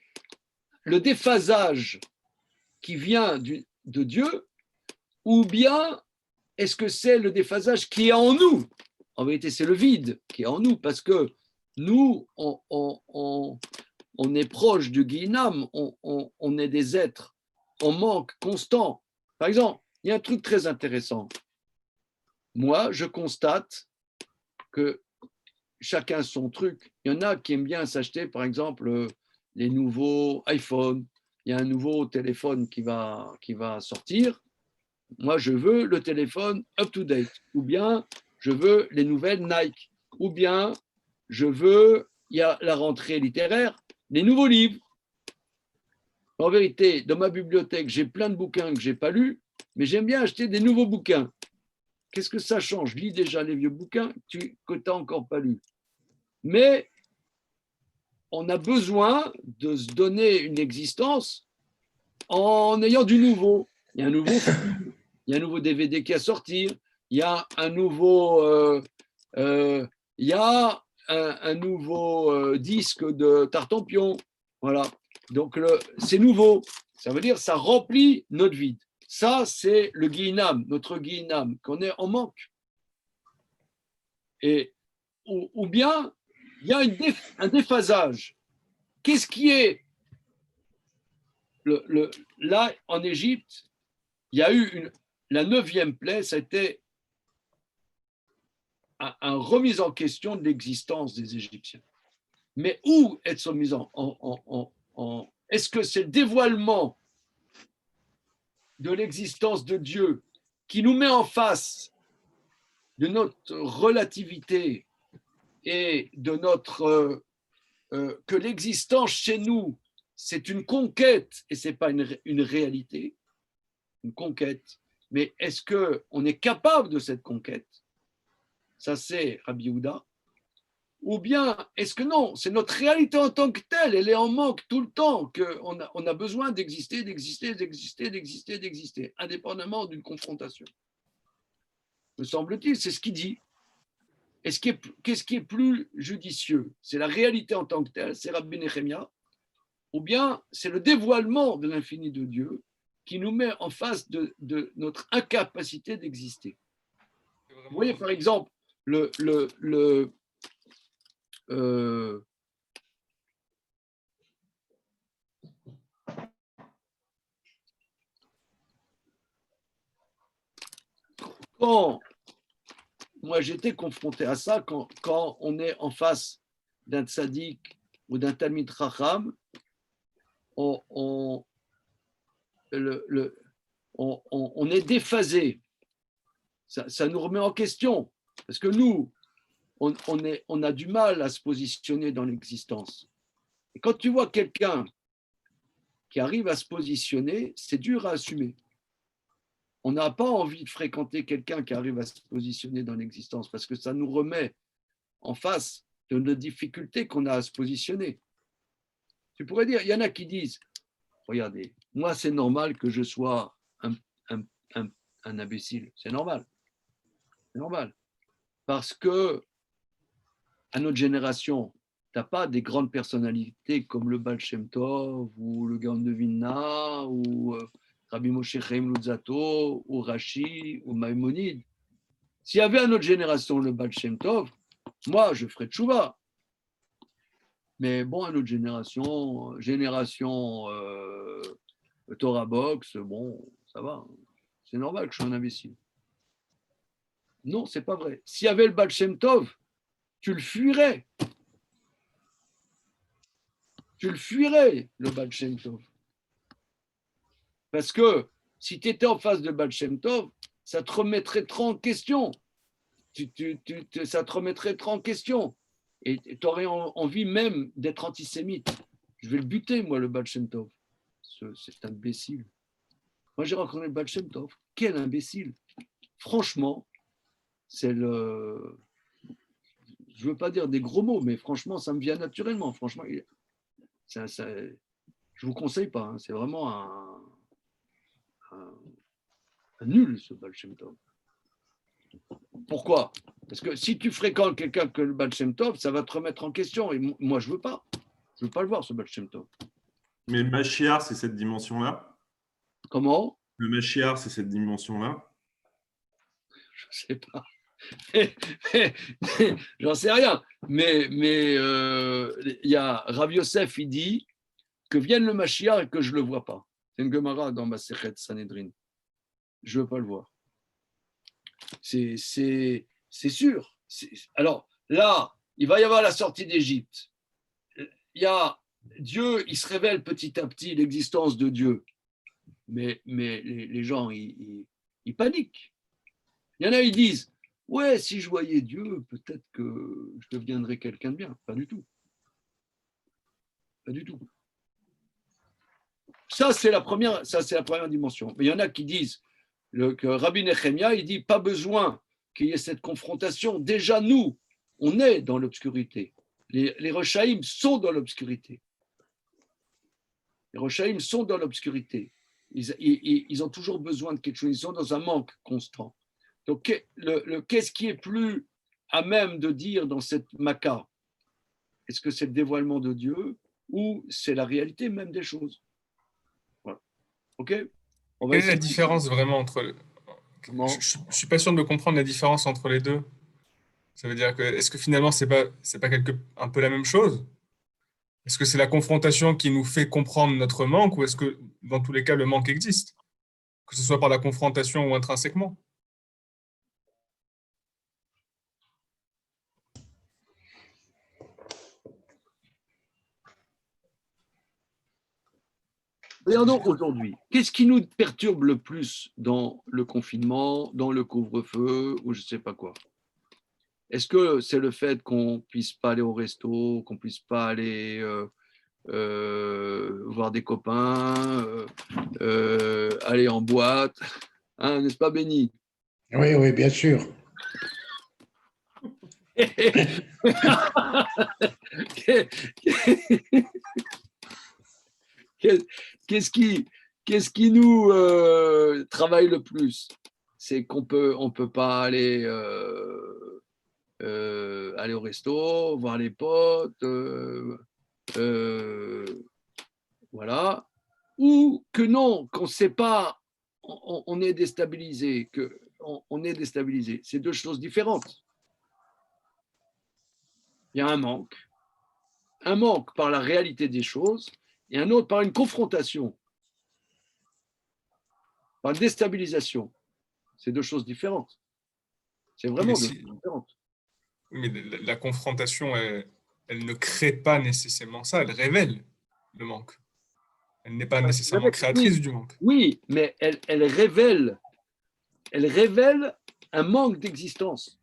le déphasage qui vient de Dieu, ou bien est-ce que c'est le déphasage qui est en nous? En vérité, c'est le vide qui est en nous, parce que nous, on est proche du Guinam, on est des êtres en manque constant. Par exemple, il y a un truc très intéressant. Moi, je constate que chacun son truc. Il y en a qui aiment bien s'acheter, par exemple, les nouveaux iPhones. Il y a un nouveau téléphone qui va sortir. Moi, je veux le téléphone up-to-date. Ou bien, je veux les nouvelles Nike. Ou bien, je veux, il y a la rentrée littéraire, les nouveaux livres. En vérité, dans ma bibliothèque, j'ai plein de bouquins que je n'ai pas lus, mais j'aime bien acheter des nouveaux bouquins. Qu'est-ce que ça change? Je lis déjà les vieux bouquins que tu n'as encore pas lus. Mais on a besoin de se donner une existence en ayant du nouveau. Il y a un nouveau film, il y a un nouveau DVD qui a sorti, il y a un nouveau, disque de Tartampion. Voilà. Donc, c'est nouveau. Ça veut dire ça remplit notre vide. Ça, c'est le Guinam, notre Guinam, qu'on est en manque. Ou bien, il y a un déphasage. Qu'est-ce qui est là, en Égypte, il y a eu la 9e plaie, c'était un remise en question de l'existence des Égyptiens. Mais où est-ce remise en est-ce que c'est le dévoilement de l'existence de Dieu qui nous met en face de notre relativité et de notre que l'existence chez nous, c'est une conquête et ce n'est pas une réalité, une conquête. Mais est-ce qu'on est capable de cette conquête? Ça, c'est Rabbi Yehuda. Ou bien, est-ce que non, c'est notre réalité en tant que telle, elle est en manque tout le temps, qu'on a besoin d'exister, indépendamment d'une confrontation. Me semble-t-il, c'est ce qu'il dit. Qu'est-ce qui est plus judicieux? C'est la réalité en tant que telle, c'est Rabbi Nehemia, ou bien c'est le dévoilement de l'infini de Dieu qui nous met en face de notre incapacité d'exister. Vous voyez, par exemple, quand moi j'étais confronté à ça, quand on est en face d'un tzaddik ou d'un talmid chacham, on est déphasé. Ça nous remet en question. Parce que nous, on a du mal à se positionner dans l'existence. Et quand tu vois quelqu'un qui arrive à se positionner, c'est dur à assumer. On n'a pas envie de fréquenter quelqu'un qui arrive à se positionner dans l'existence parce que ça nous remet en face de nos difficultés qu'on a à se positionner. Tu pourrais dire, il y en a qui disent, regardez, moi c'est normal que je sois un imbécile, c'est normal. C'est normal. Parce que à notre génération, tu n'as pas des grandes personnalités comme le Baal Shem Tov ou le Gaon de Vilna ou Rabbi Moshe Chaim Luzzatto ou Rashi ou Maïmonide. S'il y avait à notre génération le Baal Shem Tov, moi, je ferais tchouva. Mais bon, à notre génération Torah Box, bon, ça va. C'est normal que je sois un imbécile. Non, c'est pas vrai. S'il y avait le Baal Shem Tov, tu le fuirais. Tu le fuirais, le Baal Shem Tov. Parce que si tu étais en face de Baal Shem Tov, ça te remettrait trop en question. Ça te remettrait trop en question. Et tu aurais envie même d'être antisémite. Je vais le buter, moi, le Baal Shem Tov. C'est imbécile. Moi, j'ai rencontré le Baal Shem Tov. Quel imbécile. Franchement, c'est le... Je ne veux pas dire des gros mots, mais franchement, ça me vient naturellement. Franchement, je ne vous conseille pas. Hein. C'est vraiment un nul, ce Baal Shem Tov. Pourquoi? Parce que si tu fréquentes quelqu'un que le Baal Shem Tov, ça va te remettre en question. Et moi, je ne veux pas. Je ne veux pas le voir, ce Baal Shem Tov. Mais le Mashiach, c'est cette dimension-là? Comment? Le Mashiach, c'est cette dimension-là? Je ne sais pas. J'en sais rien. Mais il y a Rav Yosef, il dit que vienne le Mashiach et que je ne le vois pas. C'est une Gemara dans Masechet Sanhedrin. Je ne veux pas le voir. C'est sûr. Alors là, il va y avoir la sortie d'Égypte. Il y a Dieu, il se révèle petit à petit l'existence de Dieu. Mais les gens, ils paniquent. Il y en a, ils disent, ouais, si je voyais Dieu, peut-être que je deviendrais quelqu'un de bien. Pas du tout. Pas du tout. Ça, c'est la première dimension. Mais il y en a qui disent que Rabbi Nechemia, il dit, pas besoin qu'il y ait cette confrontation. Déjà, nous, on est dans l'obscurité. Les Rochaïm sont dans l'obscurité. Les Rochaïm sont dans l'obscurité. Ils ont toujours besoin de quelque chose. Ils sont dans un manque constant. Donc, qu'est-ce qui est plus à même de dire dans cette Maca? Est-ce que c'est le dévoilement de Dieu ou c'est la réalité même des choses? Voilà. OK? Quelle est la différence vraiment entre... Je ne suis pas sûr de comprendre la différence entre les deux. Ça veut dire que, est-ce que finalement, c'est pas un peu la même chose? Est-ce que c'est la confrontation qui nous fait comprendre notre manque ou est-ce que, dans tous les cas, le manque existe? Que ce soit par la confrontation ou intrinsèquement? Regardons aujourd'hui, qu'est-ce qui nous perturbe le plus dans le confinement, dans le couvre-feu ou je ne sais pas quoi? Est-ce que c'est le fait qu'on ne puisse pas aller au resto, qu'on ne puisse pas aller voir des copains, aller en boîte, hein, n'est-ce pas, Béni? Oui, oui, bien sûr. Qu'est-ce qui nous travaille le plus? C'est qu'on on peut pas aller aller au resto, voir les potes, voilà, ou que non, qu'on ne sait pas, on est déstabilisé, on est déstabilisé. C'est deux choses différentes. Il y a un manque par la réalité des choses, et un autre par une confrontation, par une déstabilisation. C'est deux choses différentes. C'est vraiment deux choses différentes. Mais la confrontation, elle ne crée pas nécessairement ça, elle révèle le manque. Elle n'est pas nécessairement créatrice du manque. Oui, mais elle révèle un manque d'existence.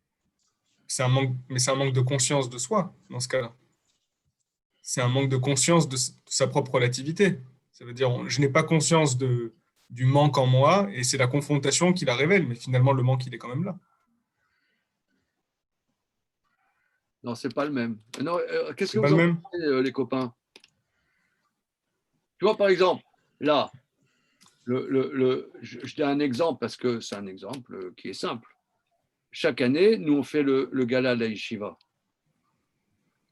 Mais c'est un manque de conscience de soi, dans ce cas-là. C'est un manque de conscience de sa propre relativité. Ça veut dire, je n'ai pas conscience du manque en moi, et c'est la confrontation qui la révèle, mais finalement, le manque, il est quand même là. Non, c'est pas le même. Non, qu'est-ce que pas vous le en même. pensez, les copains? Tu vois, par exemple, là, je dis un exemple parce que c'est un exemple qui est simple. Chaque année, nous, on fait le gala de la yeshiva.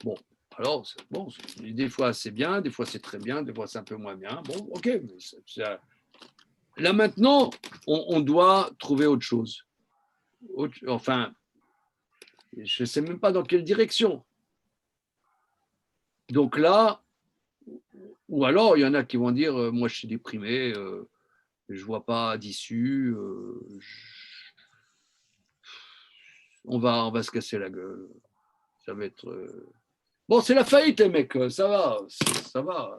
Bon, alors, bon, des fois, c'est bien, des fois, c'est très bien, des fois, c'est un peu moins bien. Bon, OK. Là, maintenant, on doit trouver autre chose. Enfin, je ne sais même pas dans quelle direction. Donc là, ou alors, il y en a qui vont dire, moi, je suis déprimé, je ne vois pas d'issue, on va se casser la gueule. Ça va être... Bon, c'est la faillite, les mecs, ça va,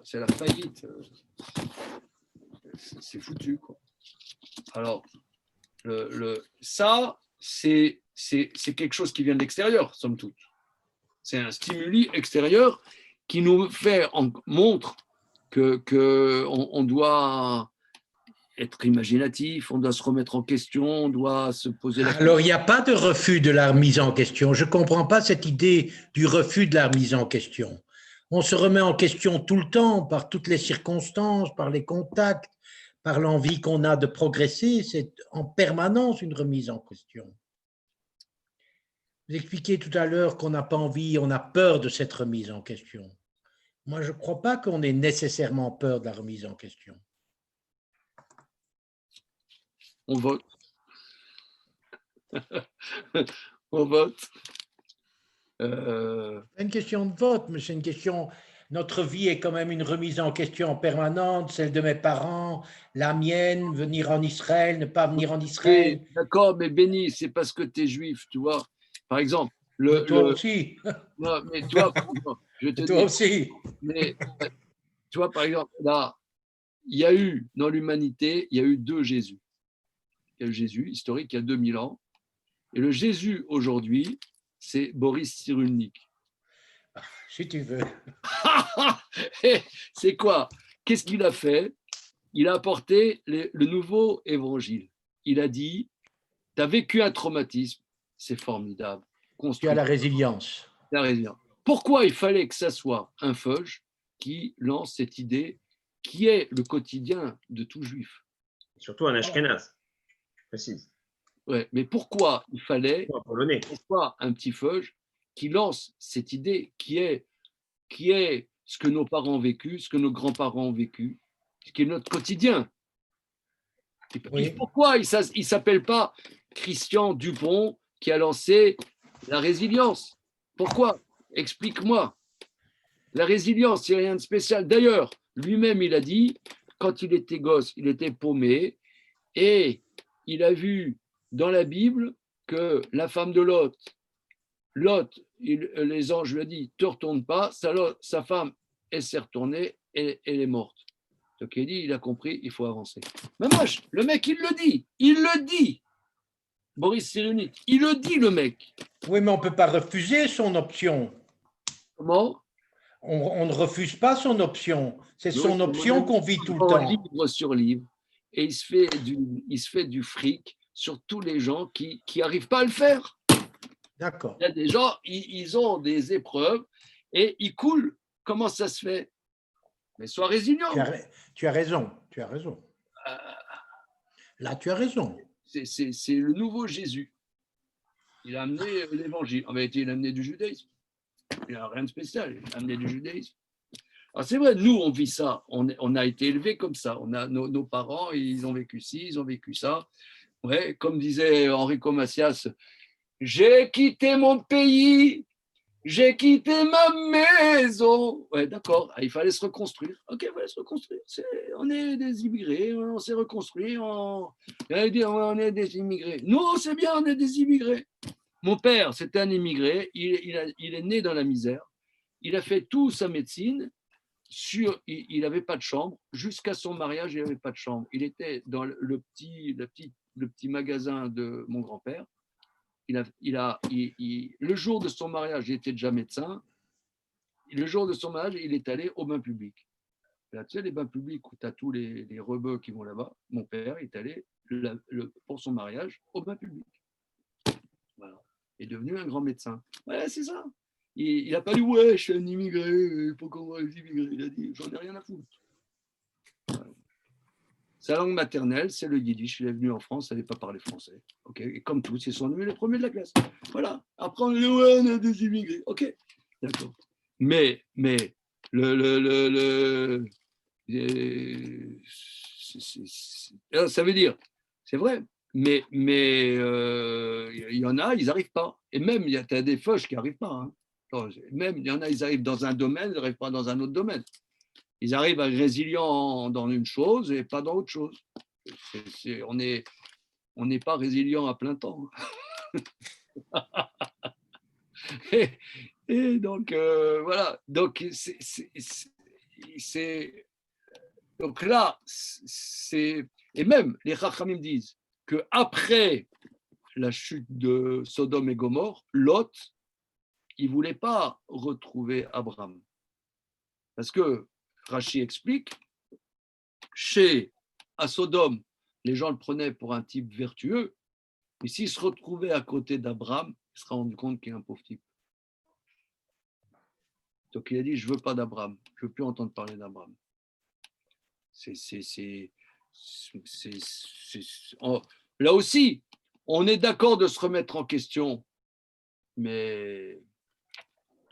c'est la faillite. C'est foutu, quoi. Alors, ça, c'est quelque chose qui vient de l'extérieur, somme toute. C'est un stimuli extérieur qui nous montre qu'on doit être imaginatif, on doit se remettre en question, on doit se poser la question. Alors, il n'y a pas de refus de la remise en question. Je ne comprends pas cette idée du refus de la remise en question. On se remet en question tout le temps, par toutes les circonstances, par les contacts, par l'envie qu'on a de progresser. C'est en permanence une remise en question. Vous expliquiez tout à l'heure qu'on n'a pas envie, on a peur de cette remise en question. Moi, je ne crois pas qu'on ait nécessairement peur de la remise en question. On vote. On vote. C'est une question de vote, mais c'est une question. Notre vie est quand même une remise en question permanente, celle de mes parents, la mienne, venir en Israël, ne pas venir en Israël. D'accord, mais Béni, c'est parce que tu es juif, tu vois. Par exemple, Mais toi aussi, non, mais toi, par exemple, je te et toi dis, aussi. mais tu vois, par exemple, là, il y a eu, dans l'humanité, il y a eu deux Jésus. Il y a eu Jésus, historique, il y a 2000 ans. Et le Jésus aujourd'hui, c'est Boris Cyrulnik. Si tu veux. C'est quoi? Qu'est-ce qu'il a fait? Il a apporté le nouveau évangile. Il a dit, tu as vécu un traumatisme, c'est formidable. Tu as Construis la résilience. la résilience. Pourquoi il fallait que ça soit un feuge qui lance cette idée qui est le quotidien de tout juif? Surtout un Ashkenaz, je précise. Ouais, mais pourquoi il fallait Ou un Polonais. pourquoi un petit feuge qui lance cette idée qui est ce que nos parents ont vécu, ce que nos grands-parents ont vécu, ce qui est notre quotidien. Oui. Pourquoi il ne s'appelle pas Christian Dupont qui a lancé la résilience? Pourquoi? Explique-moi. La résilience, c'est rien de spécial. D'ailleurs, lui-même, il a dit, quand il était gosse, il était paumé et il a vu dans la Bible que la femme de Lot, les anges lui ont dit, ne te retourne pas, sa femme, elle s'est retournée et elle est morte. Donc il a compris, il faut avancer. Mais moi, le mec, il le dit. Boris Cyrulnik, il le dit, le mec. Oui, mais on ne peut pas refuser son option. Comment? On ne refuse pas son option. C'est son option qu'on vit tout le En temps. livre sur livre, et il se fait du fric sur tous les gens qui n'arrivent pas à le faire. D'accord. Il y a des gens, ils ont des épreuves et ils coulent. Comment ça se fait? Mais sois résilient. Tu as raison. Tu as raison. Là, tu as raison. C'est le nouveau Jésus. Il a amené l'évangile. En vérité, il a amené du judaïsme. Il n'y a rien de spécial. Il a amené du judaïsme. Alors c'est vrai, nous, on vit ça. On a été élevés comme ça. On a nos parents, ils ont vécu ci, ils ont vécu ça. Ouais, comme disait Enrico Macias, j'ai quitté mon pays, j'ai quitté ma maison. Ouais, d'accord, il fallait se reconstruire. Ok, il fallait se reconstruire. On est des immigrés, on s'est reconstruit. On est des immigrés. Nous, c'est bien, on est des immigrés. Mon père, c'était un immigré, il est né dans la misère. Il a fait toute sa médecine. Il n'avait pas de chambre. Jusqu'à son mariage, il n'avait pas de chambre. Il était dans le petit magasin de mon grand-père. Le jour de son mariage, il était déjà médecin. Le jour de son mariage, il est allé au bain public. Là, tu sais, les bains publics où tu as tous les rebeux qui vont là-bas. Mon père est allé pour son mariage au bain public. Voilà. Il est devenu un grand médecin. Ouais, c'est ça. Il n'a pas dit ouais, je suis un immigré, il faut qu'on voit les immigrés. Il a dit j'en ai rien à foutre. Voilà. Sa langue maternelle, c'est le yiddish. Il est venu en France, il n'avait pas parlé français. Okay. Et comme tous, ils sont devenus les premiers de la classe. Voilà. Après, on dit ouais, on est des immigrés. Ok, d'accord. Mais ça veut dire, c'est vrai, mais il y en a, ils n'arrivent pas. Et même, il y a des feuches qui n'arrivent pas. Hein. Même, il y en a, ils arrivent dans un domaine, ils n'arrivent pas dans un autre domaine. Ils arrivent à être résilients dans une chose et pas dans autre chose. On n'est pas résilient à plein temps. et donc, voilà. Donc, donc là, et même les Chachamim disent qu'après la chute de Sodome et Gomorrhe, Lot, il ne voulait pas retrouver Abraham. Parce que Rashi explique, à Sodome, les gens le prenaient pour un type vertueux, mais s'il se retrouvait à côté d'Abraham, il se serait rendu compte qu'il est un pauvre type. Donc il a dit, je ne veux pas d'Abraham, je ne veux plus entendre parler d'Abraham. Là aussi, on est d'accord de se remettre en question, mais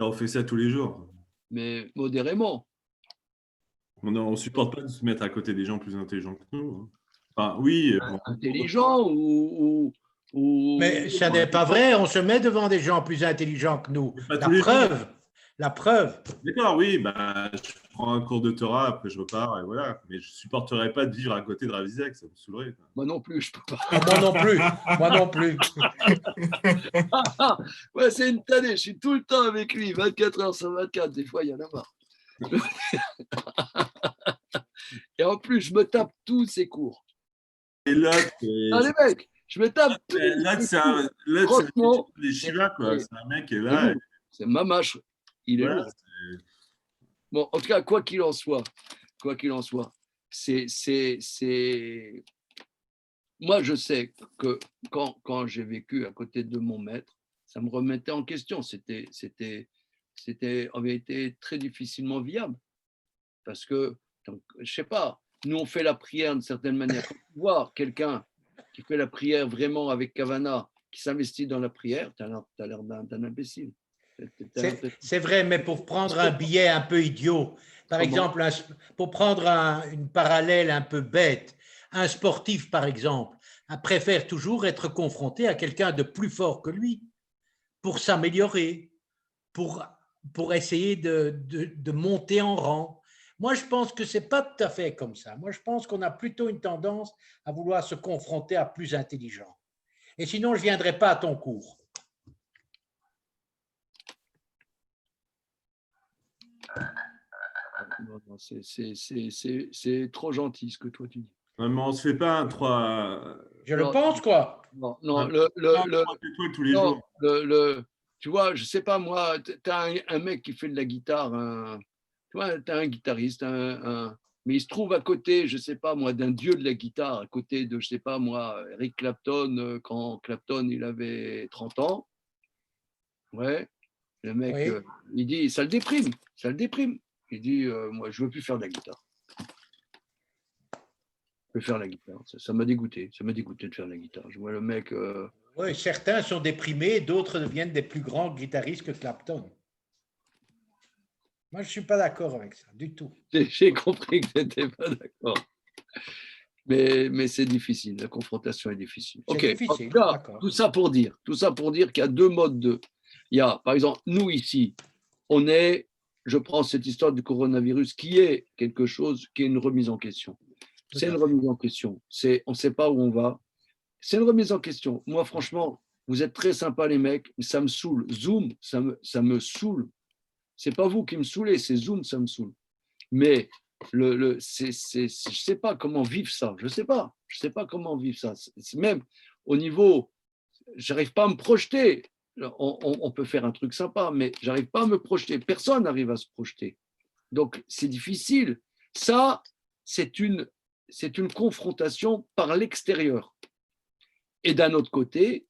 On fait ça tous les jours. Mais modérément. On ne supporte pas de se mettre à côté des gens plus intelligents que nous. Hein. Enfin, oui. Intelligent ou Mais ça n'est pas vrai, on se met devant des gens plus intelligents que nous. C'est pas La tous les jours. preuve, la preuve. D'accord, oui, bah, je prends un cours de Torah, après je repars, et voilà. Mais je ne supporterais pas de vivre à côté de Rav Isaac, ça me saoulerait, quoi. Moi non plus, je peux pas. Ah, moi non plus, moi non plus. Ouais, c'est une tannée, je suis tout le temps avec lui, 24 heures sur 24, des fois il y en a marre. Et en plus, je me tape tous ses cours. Et là, Non, les mecs, je me tape tous c'est un Franchement, des Shiva, quoi. C'est un mec qui est c'est là. lourd. C'est mamache, il est Voilà, lourd. Bon, en tout cas, quoi qu'il en soit, c'est. Moi, je sais que quand j'ai vécu à côté de mon maître, ça me remettait en question. C'était en vérité très difficilement viable. Parce que, donc, je sais pas, nous on fait la prière d'une certaine manière. Quand tu vois quelqu'un qui fait la prière vraiment avec Kavana, qui s'investit dans la prière, tu as l'air d'un imbécile. C'est vrai, mais pour prendre un billet un peu idiot, par Comment? exemple, pour prendre une parallèle un peu bête, un sportif, par exemple, préfère toujours être confronté à quelqu'un de plus fort que lui pour s'améliorer, pour essayer de monter en rang. Moi, je pense que ce n'est pas tout à fait comme ça. Moi, je pense qu'on a plutôt une tendance à vouloir se confronter à plus intelligent. Et sinon, je ne viendrai pas à ton cours. Non, c'est trop gentil ce que toi tu dis. non, mais on ne se fait pas un 3, Je le Non, pense, quoi. non, un le, 3 étoiles tous les non, jours. tu vois, je sais pas moi, tu as un mec qui fait de la guitare, tu vois, tu as un guitariste, mais il se trouve à côté, je sais pas moi, d'un dieu de la guitare, à côté de, je sais pas moi, Eric Clapton, quand Clapton il avait 30 ans. Ouais, le mec, Oui. il dit, ça le déprime, ça le déprime. Il dit, moi, je veux plus faire de la guitare. Je veux faire la guitare. Ça m'a dégoûté de faire de la guitare. Je vois le mec. Oui, certains sont déprimés, d'autres deviennent des plus grands guitaristes que Clapton. Moi, je ne suis pas d'accord avec ça, du tout. J'ai compris que tu n'étais pas d'accord. Mais c'est difficile, la confrontation est difficile. C'est Ok, difficile, en tout cas, d'accord. tout ça pour dire qu'il y a deux modes de. Il y a, par exemple, nous ici, je prends cette histoire du coronavirus qui est quelque chose, qui est une remise en question. C'est une remise en question. On ne sait pas où on va. C'est une remise en question. Moi, franchement, vous êtes très sympas, les mecs, mais ça me saoule. Zoom, ça me saoule. C'est pas vous qui me saoulez, c'est Zoom, ça me saoule. Mais je sais pas comment vivre ça. Je sais pas comment vivre ça. C'est même au niveau, j'arrive pas à me projeter. On peut faire un truc sympa, mais j'arrive pas à me projeter. Personne n'arrive à se projeter. Donc c'est difficile. Ça, c'est une confrontation par l'extérieur. Et d'un autre côté,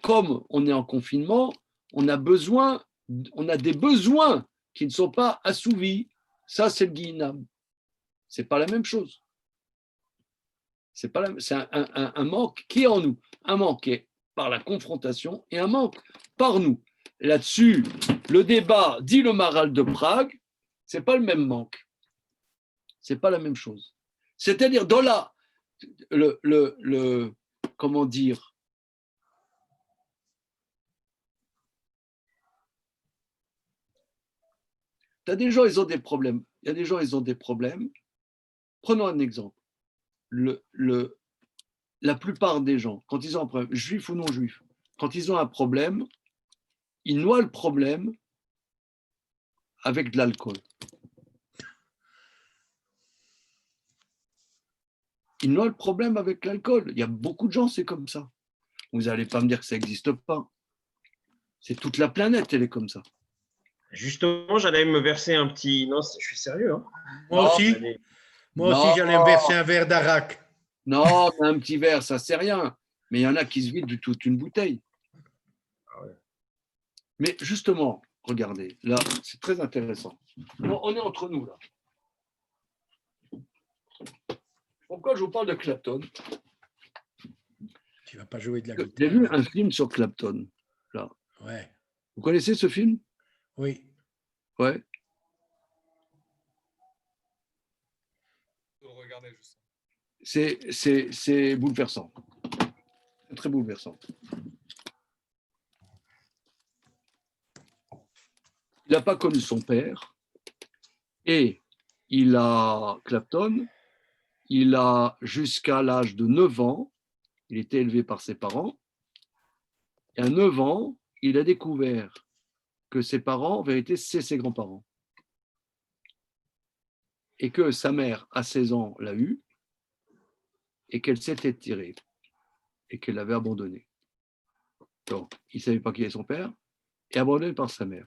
comme on est en confinement, on a des besoins qui ne sont pas assouvis. Ça, c'est le guinam. C'est pas la même chose. C'est un manque qui est en nous. Un manque qui est par la confrontation et un manque par nous. Là-dessus, le débat, dit le Maral de Prague, c'est pas le même manque. C'est pas la même chose. C'est-à-dire, dans comment dire, tu as des gens, ils ont des problèmes. Il y a des gens, ils ont des problèmes. Prenons un exemple. La plupart des gens, quand ils ont un problème, juifs ou non juifs, quand ils ont un problème, ils noient le problème avec de l'alcool. Ils noient le problème avec l'alcool. Il y a beaucoup de gens, c'est comme ça. Vous n'allez pas me dire que ça n'existe pas. C'est toute la planète, elle est comme ça. Justement, j'allais me verser un petit. Non, je suis sérieux. Hein. Moi aussi. Allez. Moi aussi, j'allais me verser un verre d'arak. Non, mais un petit verre, ça c'est rien. Mais il y en a qui se vident de toute une bouteille. Ah ouais. Mais justement, regardez, là, c'est très intéressant. On est entre nous, là. Pourquoi je vous parle de Clapton? Tu ne vas pas jouer de la guitare. J'ai vu un film sur Clapton. Là. Ouais. Vous connaissez ce film? Oui. Ouais. Regardez juste. C'est bouleversant. très bouleversante. Il n'a pas connu son père et Clapton, il a jusqu'à l'âge de 9 ans, il était élevé par ses parents, et à 9 ans, il a découvert que ses parents, en vérité, c'est ses grands-parents. Et que sa mère, à 16 ans, l'a eu, et qu'elle s'était tirée, et qu'elle l'avait abandonné. Donc, il ne savait pas qui est son père, et abandonné par sa mère.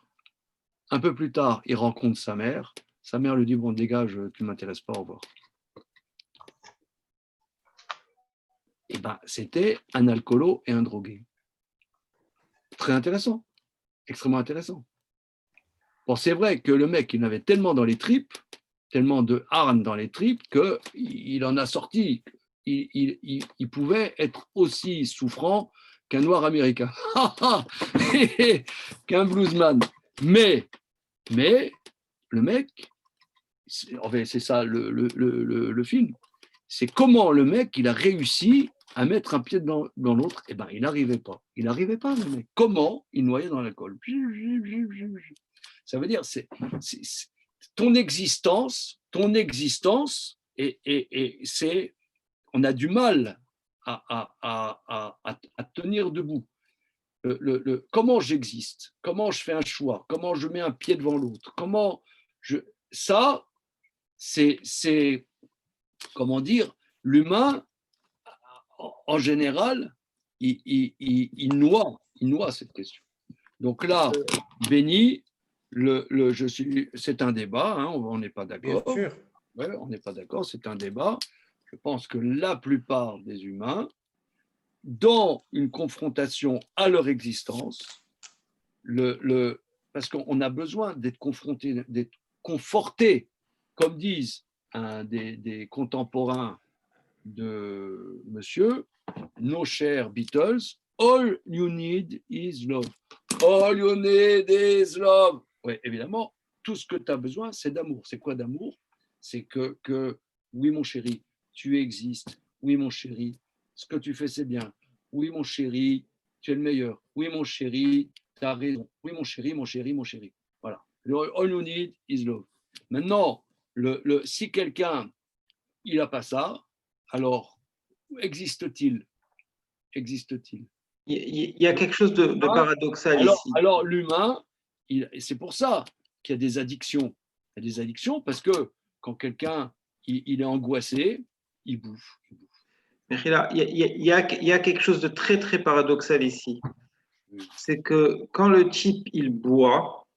Un peu plus tard, il rencontre sa mère. Sa mère lui dit, bon, dégage, tu ne m'intéresses pas, au revoir. Et bien, c'était un alcoolo et un drogué. Très intéressant, extrêmement intéressant. Bon, c'est vrai que le mec, il avait tellement dans les tripes, tellement de harne dans les tripes, qu'il en a sorti. Il pouvait être aussi souffrant qu'un noir américain, qu'un bluesman. Mais le mec, c'est ça le film, c'est comment le mec, il a réussi à mettre un pied dans l'autre. Eh bien, il n'arrivait pas. Il n'arrivait pas, le mec. Comment il noyait dans l'alcool? Ça veut dire, c'est ton existence, et c'est, on a du mal à tenir debout. Comment j'existe, comment je fais un choix, comment je mets un pied devant l'autre, ça, c'est comment dire, l'humain, en général, il noie cette question. Donc là, Béni, c'est un débat, hein, on n'est pas d'accord. Bien sûr. Ouais, on n'est pas d'accord, c'est un débat. Je pense que la plupart des humains, dans une confrontation à leur existence, parce qu'on a besoin d'être confronté, d'être conforté, comme disent des contemporains de monsieur, nos chers Beatles, all you need is love. All you need is love. Oui, évidemment, tout ce que tu as besoin, c'est d'amour. C'est quoi d'amour? C'est que, oui, mon chéri, tu existes. Oui, mon chéri, ce que tu fais, c'est bien. Oui, mon chéri, tu es le meilleur. Oui, mon chéri, tu as raison. Oui, mon chéri, mon chéri, mon chéri. Voilà. All you need is love. Maintenant, si quelqu'un, il n'a pas ça, alors, existe-t-il? Existe-t-il? Il y a quelque chose de paradoxal ici. Alors l'humain, c'est pour ça qu'il y a des addictions. Il y a des addictions parce que quand quelqu'un il est angoissé, il bouffe. Mais là, il y a quelque chose de très, très paradoxal ici. C'est que quand le type, il boit,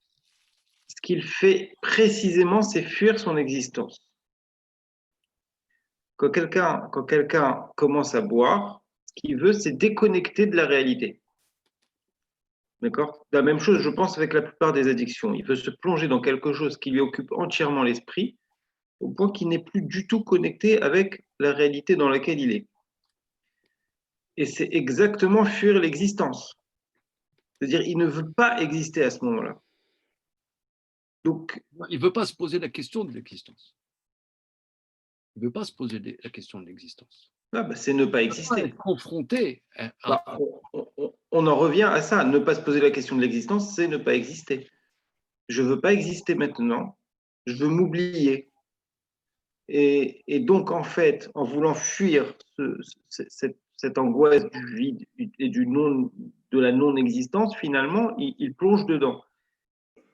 ce qu'il fait précisément, c'est fuir son existence. Quand quelqu'un commence à boire, ce qu'il veut, c'est déconnecter de la réalité. D'accord? La même chose, je pense, avec la plupart des addictions. Il veut se plonger dans quelque chose qui lui occupe entièrement l'esprit, au point qu'il n'est plus du tout connecté avec la réalité dans laquelle il est. Et c'est exactement fuir l'existence. C'est-à-dire, il ne veut pas exister à ce moment-là. Donc, il ne veut pas se poser la question de l'existence. Il ne veut pas se poser la question de l'existence. C'est ne pas exister. Être confronté. On en revient à ça. Ne pas se poser la question de l'existence, c'est ne pas exister. Je ne veux pas exister maintenant. Je veux m'oublier. Et donc, en fait, en voulant fuir cette angoisse du vide et de la non-existence, finalement, il plonge dedans.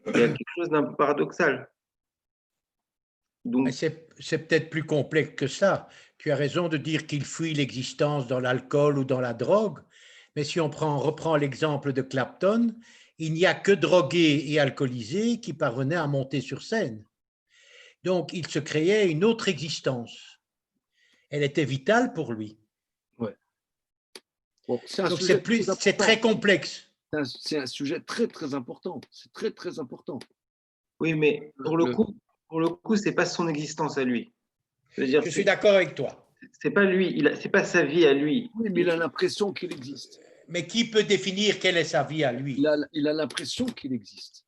Il y a quelque chose d'un peu paradoxal. C'est peut-être plus complexe que ça. Tu as raison de dire qu'il fuit l'existence dans l'alcool ou dans la drogue, mais si on reprend l'exemple de Clapton, il n'y a que drogués et alcoolisés qui parvenaient à monter sur scène. Donc, il se créait une autre existence. Elle était vitale pour lui. Ouais. Bon, c'est très complexe. C'est un sujet très, très important. C'est très, très important. Oui, mais pour le coup, c'est pas son existence à lui. Je suis d'accord avec toi. C'est pas lui, c'est pas sa vie à lui. Oui, mais il a l'impression qu'il existe. Mais qui peut définir quelle est sa vie à lui? Il a l'impression qu'il existe.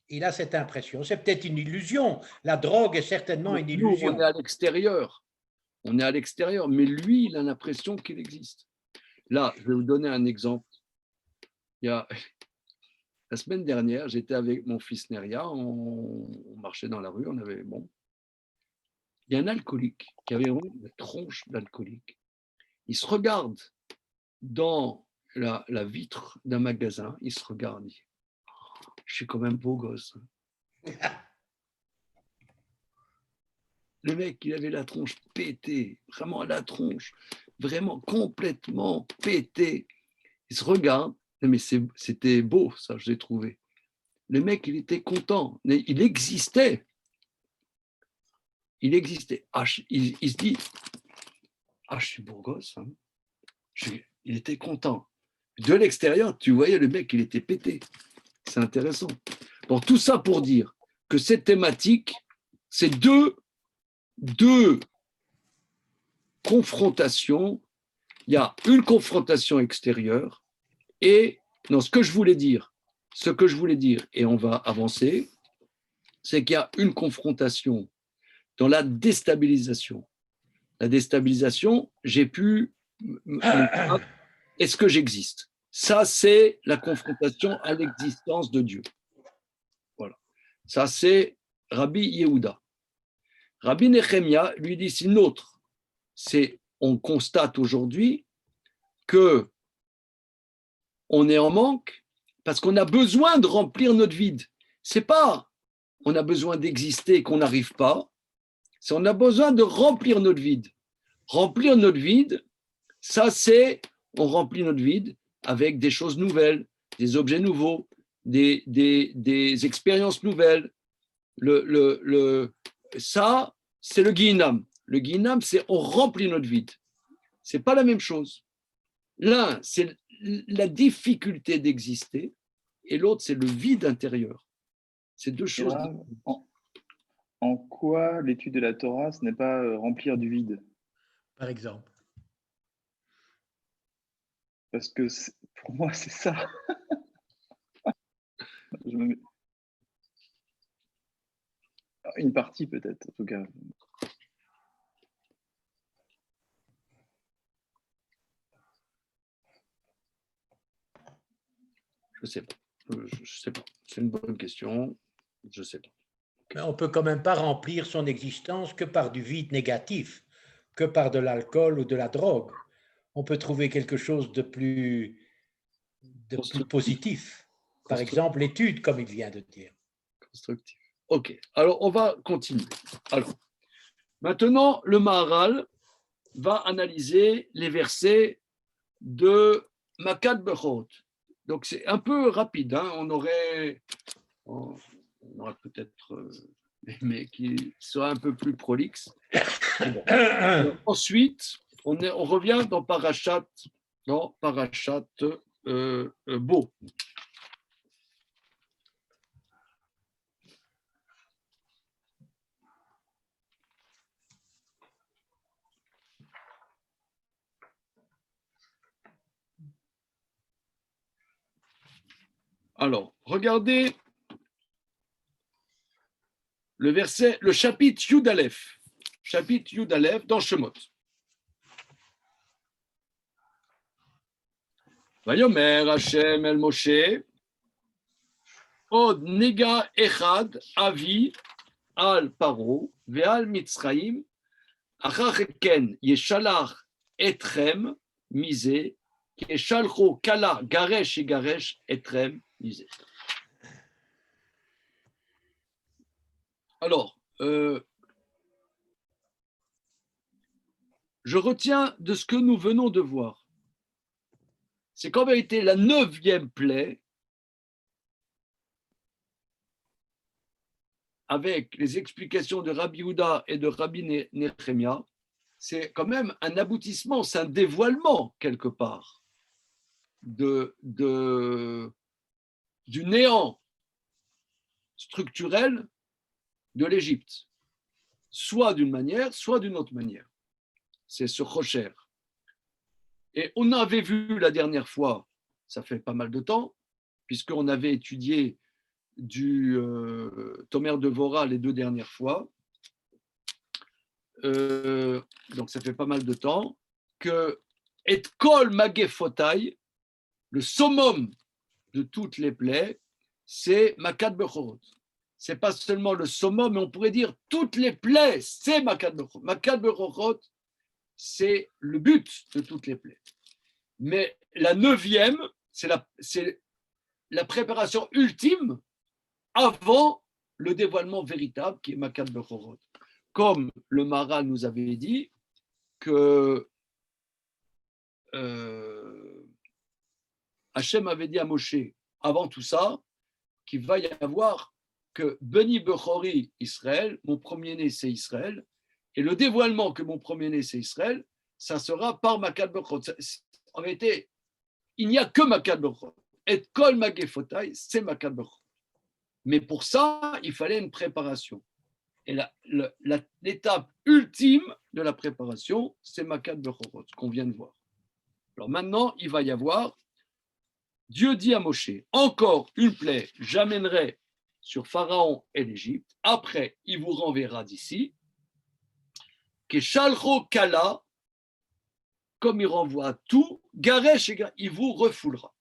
Il a cette impression. C'est peut-être une illusion. La drogue est certainement une illusion. On est à l'extérieur. On est à l'extérieur, mais lui, il a l'impression qu'il existe. Là, je vais vous donner un exemple. Il y a, la semaine dernière, j'étais avec mon fils Neria, on marchait dans la rue, on avait, bon, il y a un alcoolique qui avait vraiment une tronche d'alcoolique. Il se regarde dans la vitre d'un magasin, il se regarde, il dit, je suis quand même beau gosse. Le mec, il avait la tronche pétée, vraiment la tronche, vraiment complètement pétée. Il se regarde, mais c'était beau, ça, je l'ai trouvé. Le mec, il était content, mais il existait. Il existait. Il se dit, je suis beau gosse. Hein. Il était content. De l'extérieur, tu voyais le mec, il était pété. C'est intéressant. Bon, tout ça pour dire que cette thématique, c'est deux confrontations. Il y a une confrontation extérieure et non, ce que je voulais dire, et on va avancer, c'est qu'il y a une confrontation dans la déstabilisation. La déstabilisation, j'ai pu est-ce que j'existe? Ça, c'est la confrontation à l'existence de Dieu. Voilà. Ça, c'est Rabbi Yehuda. Rabbi Nechemia lui dit c'est une autre. On constate aujourd'hui que on est en manque parce qu'on a besoin de remplir notre vide. C'est pas on a besoin d'exister qu'on n'arrive pas, c'est on a besoin de remplir notre vide. Remplir notre vide, ça c'est on remplit notre vide avec des choses nouvelles, des objets nouveaux, des expériences nouvelles. Ça, c'est le Guinam. Le Guinam, c'est on remplit notre vide. Ce n'est pas la même chose. L'un, c'est la difficulté d'exister, et l'autre, c'est le vide intérieur. C'est deux choses. En quoi l'étude de la Torah, ce n'est pas remplir du vide? Par exemple. Parce que pour moi, c'est ça. Une partie peut-être, en tout cas. Je sais pas. Je sais pas. C'est une bonne question. Je sais pas. Mais on ne peut quand même pas remplir son existence que par du vide négatif, que par de l'alcool ou de la drogue. On peut trouver quelque chose de plus positif. Par exemple, l'étude, comme il vient de dire. Constructif. Ok. Alors, on va continuer. Alors, maintenant, le Maharal va analyser les versets de Makat Bechot. Donc, c'est un peu rapide. Hein. On aurait peut-être mais qui sera un peu plus prolixe. Bon. Ensuite, on revient dans Parashat Bo. Alors, regardez le chapitre Yud Aleph. Chapitre Yud Aleph dans Shemot. Vayomer Hashem el Moshe Od nega echad avi al paro ve'al mitzrayim achar ken yeshalach etrem mise keshalcho kala garesh yigaresh etrem mise. Alors, je retiens de ce que nous venons de voir. C'est qu'en vérité, la 9e plaie, avec les explications de Rabbi Yehuda et de Rabbi Nechemia, c'est quand même un aboutissement, c'est un dévoilement quelque part du néant structurel de l'Égypte, soit d'une manière, soit d'une autre manière. C'est ce Rocher. Et on avait vu la dernière fois, ça fait pas mal de temps, puisqu'on avait étudié du Tomer de Vora les 2 dernières fois, donc ça fait pas mal de temps, que Et kol magefotai, le summum de toutes les plaies, c'est Makat Bechorot. Ce n'est pas seulement le summum, mais on pourrait dire toutes les plaies, c'est Makat Bechorot. Makat Bechorot, c'est le but de toutes les plaies. Mais la 9e, c'est la préparation ultime avant le dévoilement véritable qui est Makat Bechorot. Comme le Maharal nous avait dit que Hachem avait dit à Moshe, avant tout ça, qu'il va y avoir que Beni Bechori Israël, mon premier-né c'est Israël, et le dévoilement que mon premier-né c'est Israël, ça sera par Makat Bechorot. En réalité, il n'y a que Makat Bechorot. Et Kol Magefotai, c'est Makat Bechorot. Mais pour ça, il fallait une préparation. Et l'étape ultime de la préparation, c'est Makat Bechorot, ce qu'on vient de voir. Alors maintenant, il va y avoir, Dieu dit à Moshe, encore une plaie, j'amènerai sur Pharaon et l'Égypte, après il vous renverra d'ici, que Shalcho Kala, comme il renvoie tout, Garesh, il vous refoulera.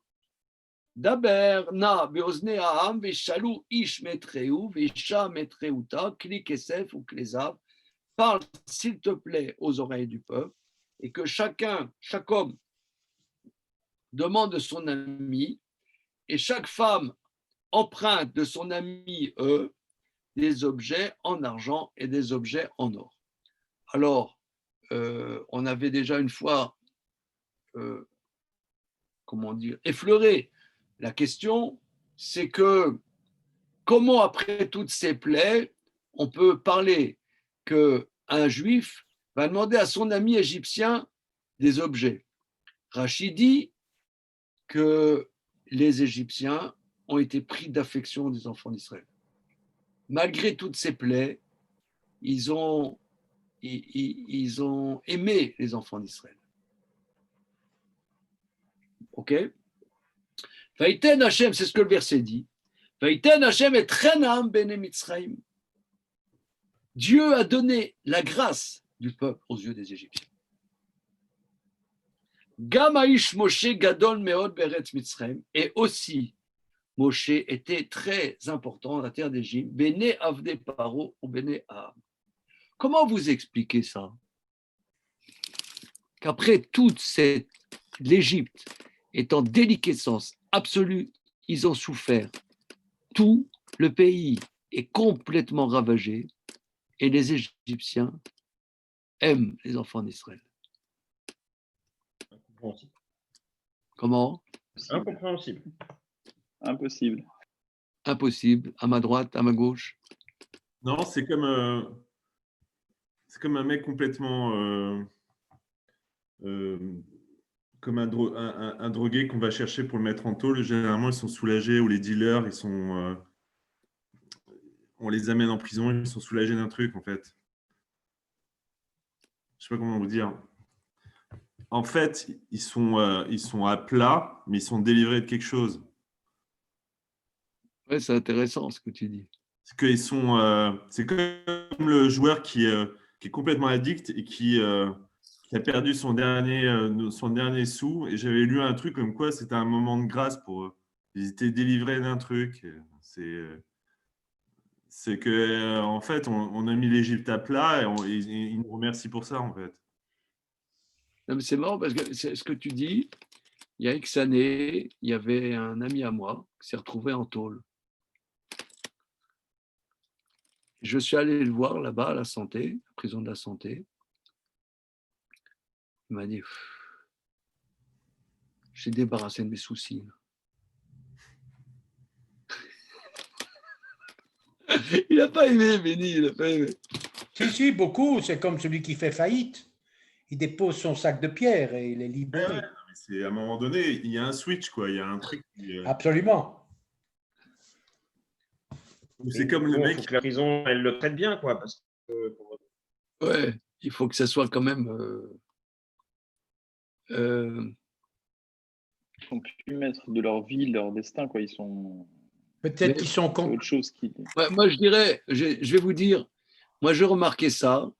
Daber na beozne ha'am veshalu ish metreu vesha metreuta kli kesef ou klezav. Parle s'il te plaît aux oreilles du peuple et que chaque homme demande de son ami et chaque femme emprunte de son ami des objets en argent et des objets en or. Alors, on avait déjà une fois effleuré la question, c'est que comment après toutes ces plaies, on peut parler qu'un juif va demander à son ami égyptien des objets. Rachid dit que les Égyptiens ont été pris d'affection des enfants d'Israël. Malgré toutes ces plaies, ils ont aimé les enfants d'Israël. Ok? Vaïten Hashem, c'est ce que le verset dit. Vaïten Hashem et Trenam bene Mitzrayim. Dieu a donné la grâce du peuple aux yeux des Égyptiens. Gamaïsh Moshe Gadol Meod Beretz Mitzrayim. Et aussi, Moshe était très important dans la terre d'Égypte. Bene Avde Paro ou Bene Aham. Comment vous expliquez ça? Qu'après toute l'Égypte est en déliquescence absolue, ils ont souffert. Tout le pays est complètement ravagé et les Égyptiens aiment les enfants d'Israël. Comment? Incompréhensible. Impossible. Impossible. À ma droite, à ma gauche. Non, c'est comme un mec complètement comme un drogué qu'on va chercher pour le mettre en tôle. Généralement, ils sont soulagés, ou les dealers, on les amène en prison, ils sont soulagés d'un truc, en fait. Je ne sais pas comment vous dire. En fait, ils sont à plat, mais ils sont délivrés de quelque chose. Ouais, c'est intéressant ce que tu dis. C'est comme le joueur qui est complètement addict et qui a perdu son dernier sou. Et j'avais lu un truc comme quoi c'était un moment de grâce pour eux. Ils étaient délivrés d'un truc. C'est que en fait, on a mis l'Égypte à plat et ils nous remercient pour ça, en fait. Non, mais c'est marrant parce que c'est ce que tu dis. Il y a X années, il y avait un ami à moi qui s'est retrouvé en tôle. Je suis allé le voir là-bas à la Santé, la prison de la Santé. Il m'a dit, j'ai débarrassé de mes soucis. Il n'a pas aimé, Béni, il n'a pas aimé. Si, beaucoup. C'est comme celui qui fait faillite. Il dépose son sac de pierre et il est libéré. Ouais, à un moment donné, il y a un switch, quoi. Il y a un truc. Absolument. C'est comme le mec. Il faut que la prison, elle le traite bien, quoi. Parce que... Ouais, il faut que ça soit quand même. Ils ne sont plus maîtres de leur vie, de leur destin, quoi. Ils sont. Peut-être qu'ils sont C'est autre chose qui. Ouais, moi, je dirais, je vais vous dire, moi, je remarquais ça.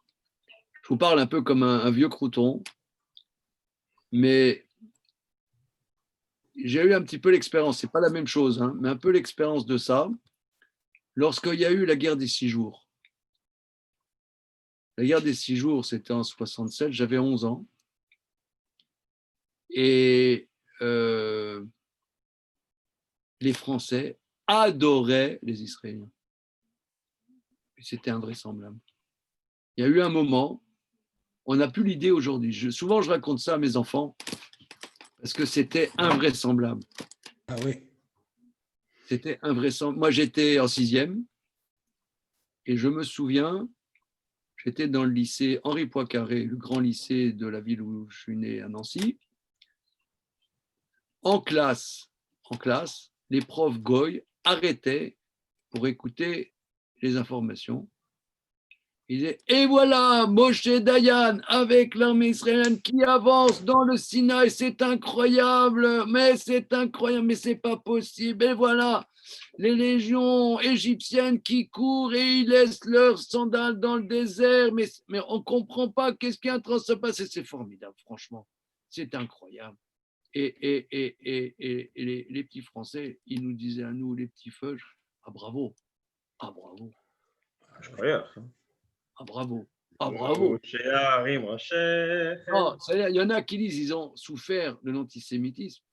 Je vous parle un peu comme un vieux crouton. Mais j'ai eu un petit peu l'expérience, c'est pas la même chose, hein, mais un peu l'expérience de ça, lorsqu'il y a eu la guerre des 6 jours. La guerre des 6 jours, c'était en 67, j'avais 11 ans. Et les Français adoraient les Israéliens. Et c'était invraisemblable. Il y a eu un moment, on n'a plus l'idée aujourd'hui. Souvent, je raconte ça à mes enfants parce que c'était invraisemblable. Ah oui. C'était invraisemblable. Moi, j'étais en 6e et je me souviens, j'étais dans le lycée Henri Poincaré, le grand lycée de la ville où je suis né à Nancy. En classe, les profs goy arrêtaient pour écouter les informations. Ils disaient, et voilà, Moshe Dayan avec l'armée israélienne qui avance dans le Sinaï, c'est incroyable, mais c'est pas possible. Et voilà, les légions égyptiennes qui courent et ils laissent leurs sandales dans le désert, mais on ne comprend pas qu'est-ce qui est en train de se passer. C'est formidable, franchement, c'est incroyable. Et les petits Français, ils nous disaient à nous, les petits feuges, ah bravo, ah bravo, Incroyable. ah bravo, ah bravo. Non, il y en a qui disent ils ont souffert de l'antisémitisme.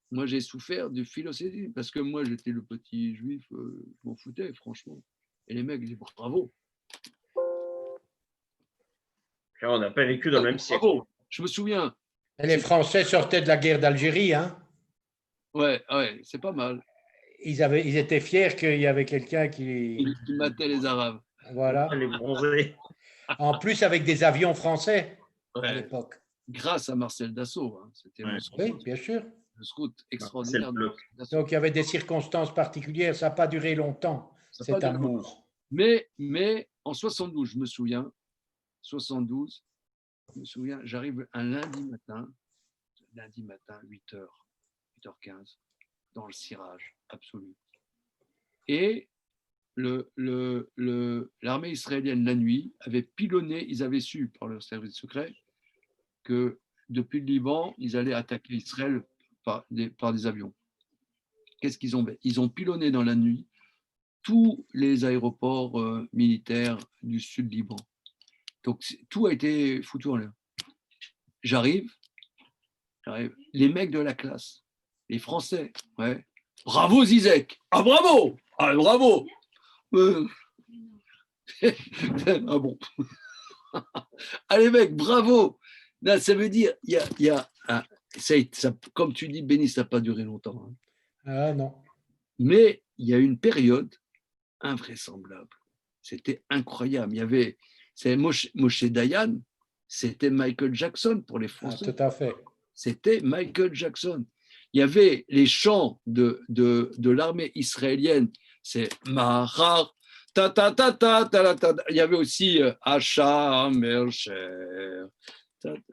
Moi, j'ai souffert du philocétisme parce que moi, j'étais le petit juif, je m'en foutais, franchement. Et les mecs disaient bravo. Là, on n'a pas vécu dans le même siècle. Bravo. Je me souviens. Et les Français sortaient de la guerre d'Algérie, hein. Ouais, c'est pas mal. Ils étaient fiers qu'il y avait quelqu'un qui matait les Arabes. Voilà. Les bronzés. En plus, avec des avions français à Ouais. l'époque. Grâce à Marcel Dassault. Hein. C'était Oui, bien sûr. une route extraordinaire. Donc, il y avait des circonstances particulières. Ça n'a pas duré longtemps, cet amour. Mais en 72, je me souviens, j'arrive un lundi matin, 8h, 8h15, dans le cirage absolu. Et l'armée israélienne, la nuit, avait pilonné, ils avaient su par leur service secret que depuis le Liban, ils allaient attaquer Israël par des avions. Qu'est-ce qu'ils ont fait? Ils ont pilonné dans la nuit tous les aéroports militaires du sud Liban. Donc, tout a été foutu en l'air. J'arrive, les mecs de la classe, les Français, ouais. Bravo Zizek! Ah bravo! Ah bravo! Ah bon. Allez mec, bravo! Là, ça veut dire, il y a ça, comme tu dis, Béni, ça n'a pas duré longtemps. Hein. Ah non. Mais il y a une période invraisemblable. C'était incroyable. Il y avait, Moshe Dayan, c'était Michael Jackson pour les Français. Ah, tout à fait. C'était Michael Jackson. Il y avait les chants de l'armée israélienne, c'est Mahar, ta ta ta ta ta ta. Il y avait aussi Acha Mercher.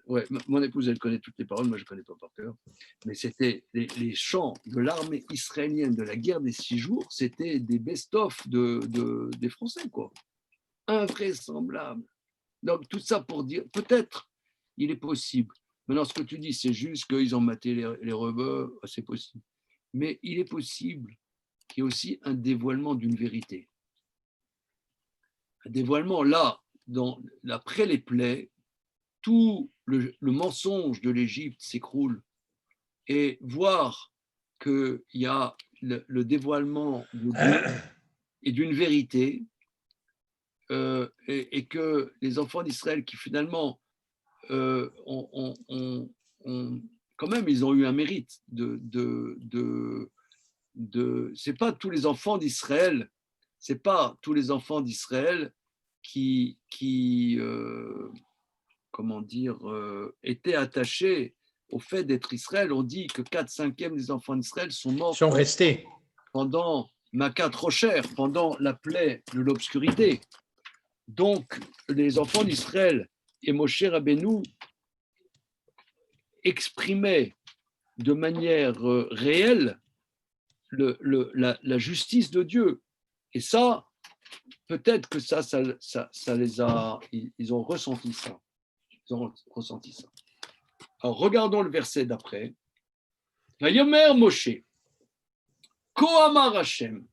Ouais, mon épouse, elle connaît toutes les paroles, moi je ne connais pas par cœur. Mais c'était les chants de l'armée israélienne de la guerre des 6 jours, c'était des best-of des Français, quoi. Invraisemblable. Donc tout ça pour dire, peut-être, il est possible. Maintenant, ce que tu dis, c'est juste qu'ils ont maté les rebeux, c'est possible. Mais il est possible qu'il y ait aussi un dévoilement d'une vérité. Un dévoilement, là, après les plaies, tout le mensonge de l'Égypte s'écroule et voir qu'il y a le dévoilement de Dieu et d'une vérité et que les enfants d'Israël qui finalement quand même ils ont eu un mérite c'est pas tous les enfants d'Israël qui comment dire, étaient attachés au fait d'être Israël. On dit que 4/5 des enfants d'Israël sont morts. Sont restés. Pendant Makat Rocher, pendant la plaie de l'obscurité. Donc, les enfants d'Israël et Moshe Rabbeinu exprimaient de manière réelle la justice de Dieu. Et ça, peut-être que ça les a, ils ont ressenti ça. Ils ont ressenti ça. Alors, regardons le verset d'après. Vayomer Moshe, Ko amar Hashem,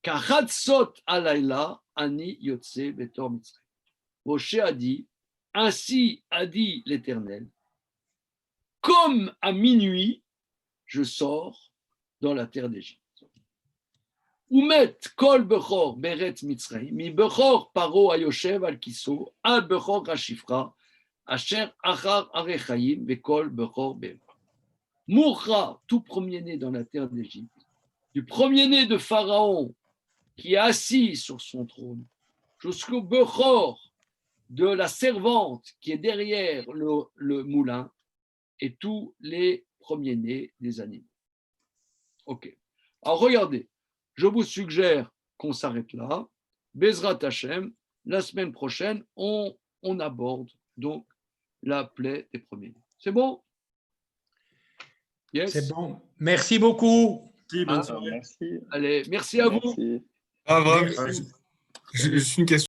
kachatzot alayla ani yotze betor Mitzrayim. Moshe a dit, ainsi a dit l'Éternel, comme à minuit, je sors dans la terre d'Égypte. Umet kol bechor beret Mitzrayim, mi bechor paro ayoshev al kiso, al bechor hashifra, asher achar arechayim, vekol bechor be'em. Mourra tout premier-né dans la terre d'Égypte, du premier-né de Pharaon qui est assis sur son trône, jusqu'au bechor de la servante qui est derrière le moulin, et tous les premiers-nés des animaux. Ok. Alors regardez, je vous suggère qu'on s'arrête là. Bezrat Hashem, la semaine prochaine, on aborde donc la plaie des premiers-nés. C'est bon? Yes. C'est bon. Merci beaucoup. Merci, bonne soirée. Merci. Allez, merci à vous. Merci. Avraham, Merci. juste une question.